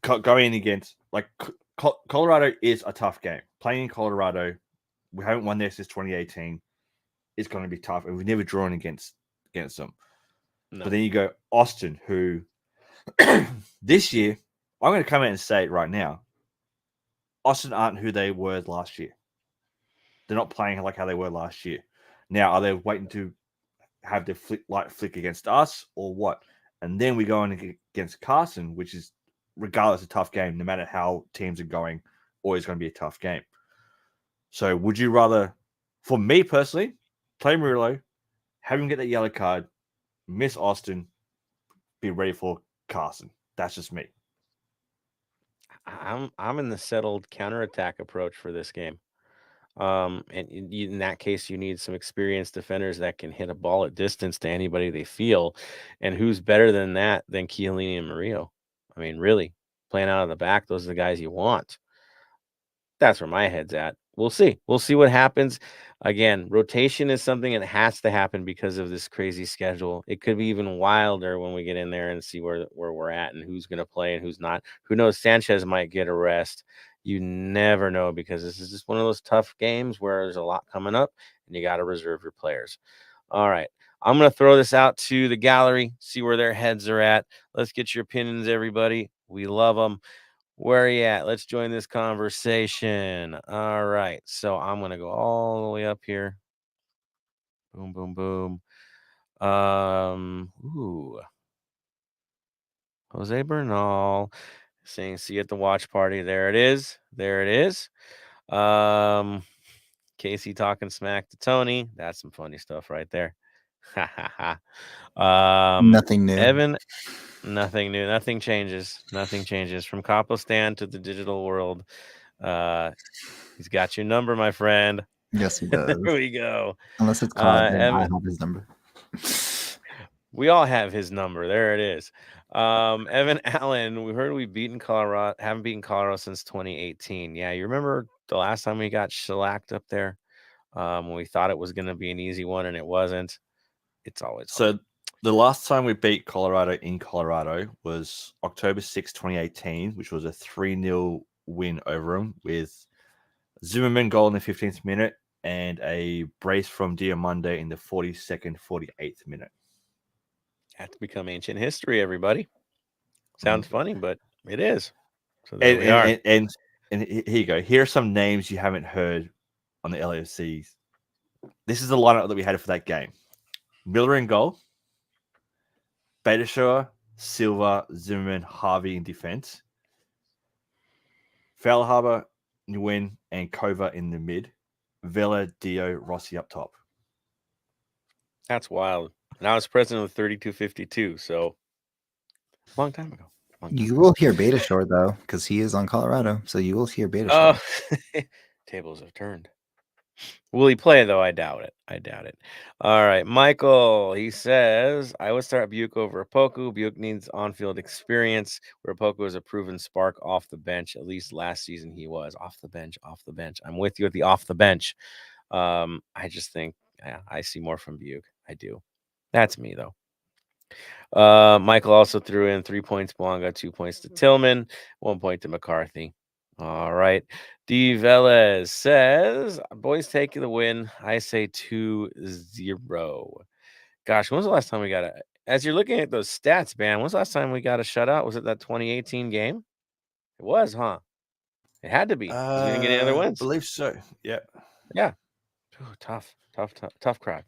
going against, like, Colorado is a tough game. Playing in Colorado, we haven't won there since 2018. It's going to be tough, and we've never drawn against them. No. But then you go Austin, who this year, I'm going to come out and say it right now, Austin aren't who they were last year. They're not playing like how they were last year. Now, are they waiting to have the flick against us or what? And then we go in against Carson, which is, regardless, a tough game. No matter how teams are going, always going to be a tough game. So would you rather, for me personally, play Murillo, have him get that yellow card, miss Austin, be ready for Carson? That's just me. I'm in the settled counterattack approach for this game. And in that case, you need some experienced defenders that can hit a ball at distance to anybody they feel. And who's better than that than Chiellini and Murillo? I mean, really, playing out of the back, those are the guys you want. That's where my head's at. We'll see. We'll see what happens. Again, rotation is something that has to happen because of this crazy schedule. It could be even wilder when we get in there and see where we're at and who's going to play and who's not. Who knows? Sanchez might get a rest. You never know, because this is just one of those tough games where there's a lot coming up and you got to reserve your players. All right. I'm going to throw this out to the gallery, see where their heads are at. Let's get your opinions, everybody. We love them. Where are you at? Let's join this conversation. All right. So I'm going to go all the way up here. Boom, boom, boom. Jose Bernal saying, see you at the watch party. There it is. Casey talking smack to Tony. That's some funny stuff right there. Nothing new. Evan, nothing new. Nothing changes. From Copostan to the digital world. He's got your number, my friend. Yes, he does. There we go. Unless it's called, I have his number. We all have his number. There it is. Evan Allen, we heard haven't beaten Colorado since 2018. Yeah, you remember the last time we got shellacked up there? When we thought it was going to be an easy one and it wasn't. It's always hard. So the last time we beat Colorado in Colorado was October 6, 2018, which was a 3-0 win over them with Zimmerman goal in the 15th minute and a brace from Diamande in the 42nd, 48th minute. That's become ancient history, everybody. Sounds funny, but it is. So there we are. And here you go. Here are some names you haven't heard on the LAFC. This is the lineup that we had for that game. Miller in goal. Beitashoa, Silva, Zimmerman, Harvey in defense. Fellhaber, Nguyen, and Kova in the mid. Vela, Dio, Rossi up top. That's wild. And I was president of 3252, so long time ago. You will hear Beta Shore though, because he is on Colorado, so you will hear Beta Oh, Shore. tables have turned. Will he play though? I doubt it. All right, Michael. He says I would start Buick over Opoku. Buick needs on-field experience, where Opoku is a proven spark off the bench. At least last season he was off the bench. I'm with you at the off the bench. I just think I see more from Buick. I do. That's me though. Michael also threw in 3 points. Bouanga, 2 points to Tillman, 1 point to McCarthy. All right. D. Velez says, boys take the win. I say 2-0. Gosh, when was the last time we got as you're looking at those stats, man, when was the last time we got a shutout? Was it that 2018 game? It was, huh? It had to be because we didn't get any other wins. I believe so. Yeah. Yeah. Ooh, tough crowd.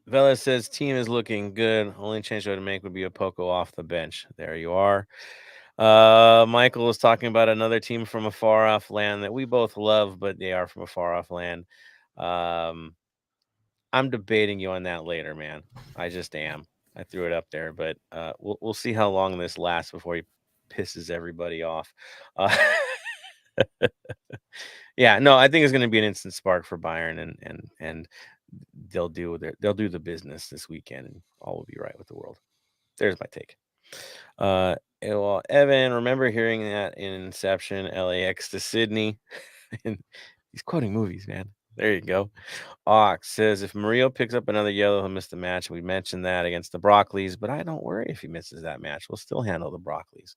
Vela says team is looking good. Only change I would make would be a Poco off the bench. There you are. Michael was talking about another team from a far off land that we both love, but they are from a far off land. I'm debating you on that later, man. I just am. I threw it up there, but we'll see how long this lasts before he pisses everybody off. Yeah, no, I think it's going to be an instant spark for Bayern, and they'll do the business this weekend, and all will be right with the world. There's my take. Well, Evan, remember hearing that in Inception, LAX to Sydney? And he's quoting movies, man. There you go. Ox says if Murillo picks up another yellow, he'll miss the match. We mentioned that against the Broccoli's, but I don't worry if he misses that match. We'll still handle the Broccoli's.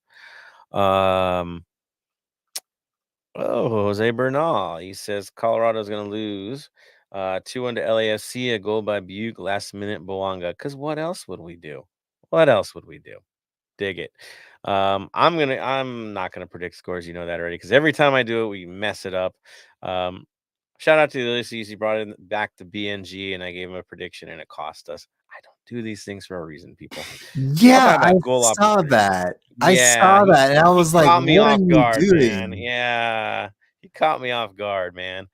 Jose Bernal. He says Colorado's going to lose 2-1 to LAFC, a goal by Buick, last minute Bouanga. Because what else would we do? Dig it. I'm not gonna predict scores. You know that already. Because every time I do it, we mess it up. Shout out to Ulysses. He brought it back to BNG, and I gave him a prediction, and it cost us. I don't do these things for a reason, people. Yeah, I saw that. I saw that, and I was like, caught me "What are off you guard, doing?" man. Yeah, he caught me off guard, man.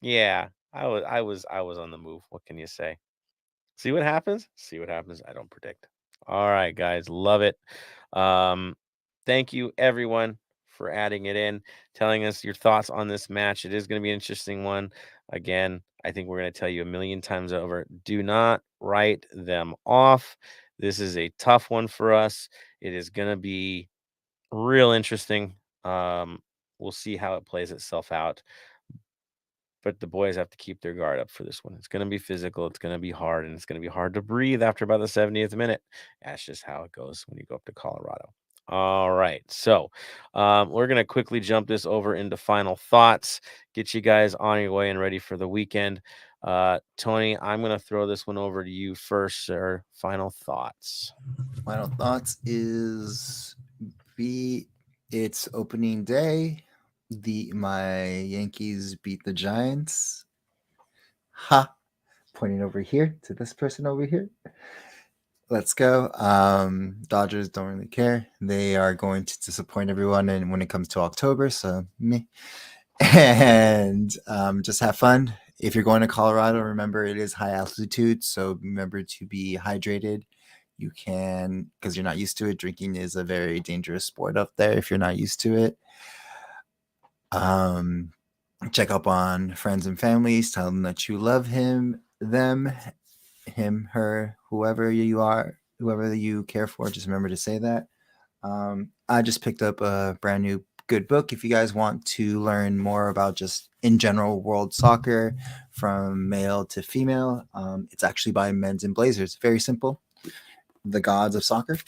Yeah, I was on the move. What can you say? See what happens. I don't predict. All right, guys, love it. Thank you everyone for adding it in, telling us your thoughts on this match. It is going to be an interesting one. Again, I think we're going to tell you a million times over, do not write them off. This is a tough one for us. It is going to be real interesting. We'll see how it plays itself out. But the boys have to keep their guard up for this one. It's going to be physical. It's going to be hard, and it's going to be hard to breathe after about the 70th minute. That's just how it goes when you go up to Colorado. All right. So we're going to quickly jump this over into final thoughts, get you guys on your way and ready for the weekend. Tony, I'm going to throw this one over to you first, sir. Final thoughts. Final thoughts is it's opening day. My Yankees beat the Giants. Ha! Pointing over here to this person over here. Let's go. Dodgers don't really care. They are going to disappoint everyone and when it comes to October, so me. And just have fun. If you're going to Colorado, remember it is high altitude, so remember to be hydrated. You can, because you're not used to it. Drinking is a very dangerous sport up there if you're not used to it. Check up on friends and families. Tell them that you love him, her, whoever you are, whoever you care for. Just remember to say that. I just picked up a brand new good book. If you guys want to learn more about just in general world soccer from male to female, it's actually by Men's and Blazers. Very simple. The Gods of Soccer.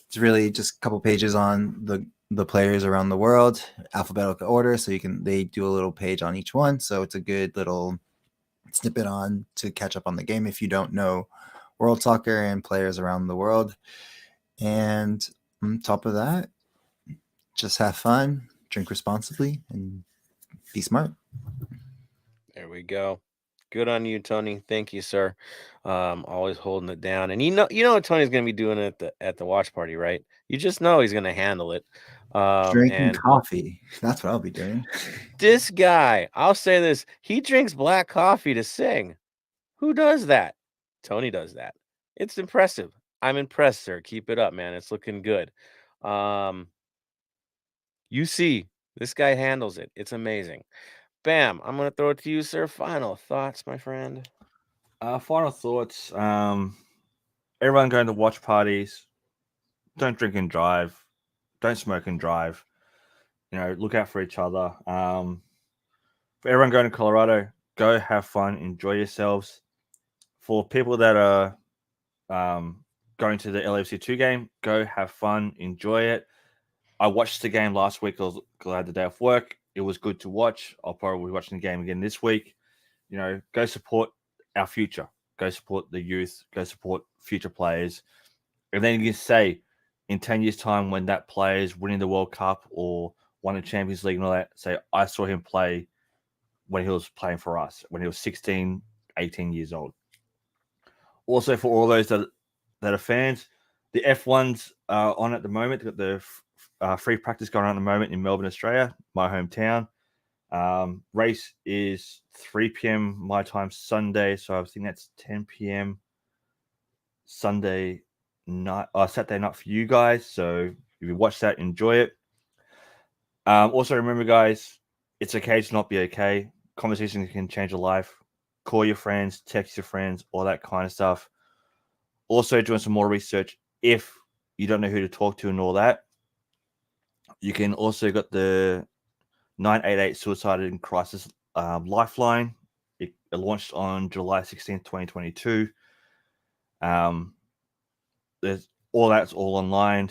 It's really just a couple pages on the players around the world, alphabetical order. So they do a little page on each one. So it's a good little snippet on to catch up on the game if you don't know world soccer and players around the world. And on top of that, just have fun, drink responsibly, and be smart. There we go. Good on you, Tony. Thank you, sir. Always holding it down. And you know Tony's gonna be doing it at the watch party, right? You just know he's gonna handle it. Drinking And coffee. That's what I'll be doing. this guy, I'll say this, he drinks black coffee to sing. Who does that? Tony does that. It's impressive. I'm impressed, sir. Keep it up, man. It's looking good. You see, this guy handles it. It's amazing. Bam. I'm going to throw it to you, sir. Final thoughts, my friend. Final thoughts. Everyone going to watch parties. Don't drink and drive. Don't smoke and drive. Look out for each other. For everyone going to Colorado, go have fun. Enjoy yourselves. For people that are going to the LAFC 2 game, go have fun. Enjoy it. I watched the game last week because I had the day off work. It was good to watch. I'll probably be watching the game again this week. Go support our future. Go support the youth. Go support future players. And then you can say, in 10 years' time, when that player is winning the World Cup or won the Champions League and all that, say, I saw him play when he was playing for us, when he was 16, 18 years old. Also, for all those that are fans, the F1's on at the moment. They've got the free practice going on at the moment in Melbourne, Australia, my hometown. Race is 3 p.m. my time Sunday, so I think that's 10 p.m. Saturday night for you guys. So if you watch that, enjoy it. Also remember, guys, it's okay to not be okay. Conversations can change your life. Call your friends, text your friends, all that kind of stuff. Also doing some more research if you don't know who to talk to and all that. You can also got the 988 Suicide and Crisis Lifeline. It launched on July 16th, 2022. That's all online.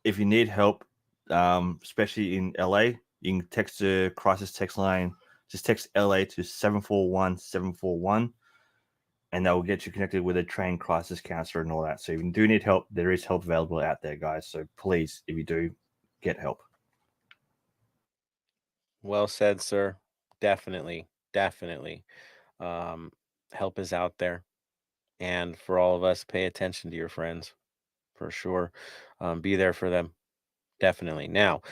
If you need help, especially in LA, you can text the crisis text line. Just text LA to 741-741, and that will get you connected with a trained crisis counselor and all that. So if you do need help, there is help available out there, guys. So please, if you do, get help. Well said, sir. Definitely. Help is out there. And for all of us, pay attention to your friends, for sure. Be there for them. Definitely. Now,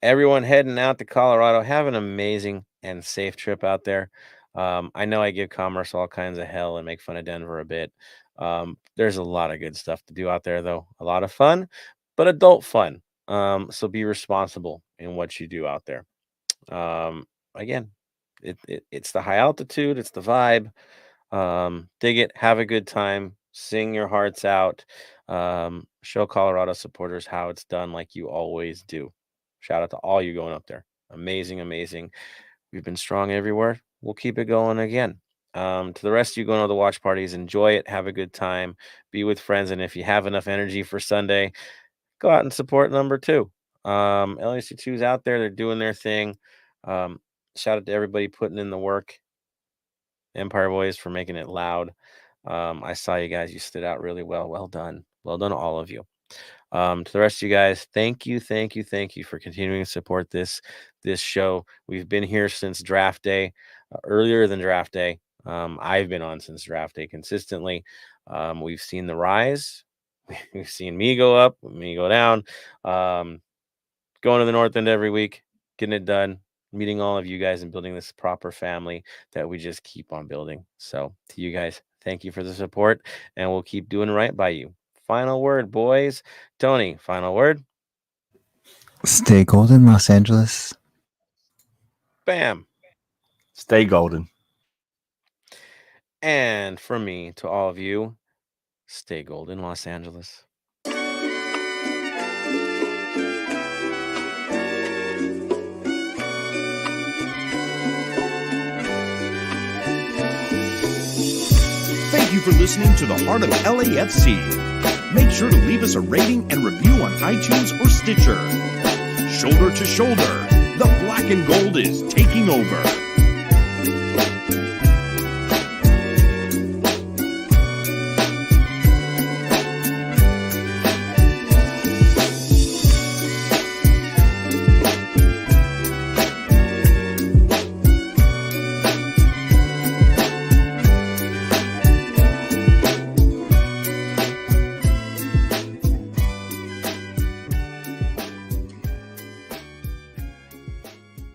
everyone heading out to Colorado, have an amazing and safe trip out there. I know I give Commerce all kinds of hell and make fun of Denver a bit. There's a lot of good stuff to do out there, though. A lot of fun, but adult fun. So be responsible in what you do out there. Again, it's the high altitude. It's the vibe. Dig it. Have a good time. Sing your hearts out. Show Colorado supporters how it's done like you always do. Shout out to all you going up there. Amazing. We've been strong everywhere. We'll keep it going again. To the rest of you going to the watch parties, enjoy it. Have a good time. Be with friends. And if you have enough energy for Sunday, go out and support number 2. LAC2's out there. They're doing their thing. Shout out to everybody putting in the work. Empire Boys for making it loud. I saw you guys. You stood out really well. Well done. Well done, all of you. To the rest of you guys, thank you for continuing to support this show. We've been here since draft day, earlier than draft day. I've been on since draft day consistently. We've seen the rise. We've seen me go up, me go down. Going to the North End every week, getting it done, meeting all of you guys and building this proper family that we just keep on building. So to you guys, thank you for the support, and we'll keep doing right by you. Final word, boys. Tony, final word. Stay golden, Los Angeles. Bam. Stay golden. And for me, to all of you, stay golden, Los Angeles. Thank you for listening to the Heart of LAFC. Make sure to leave us a rating and review on iTunes or Stitcher. Shoulder to shoulder, the black and gold is taking over.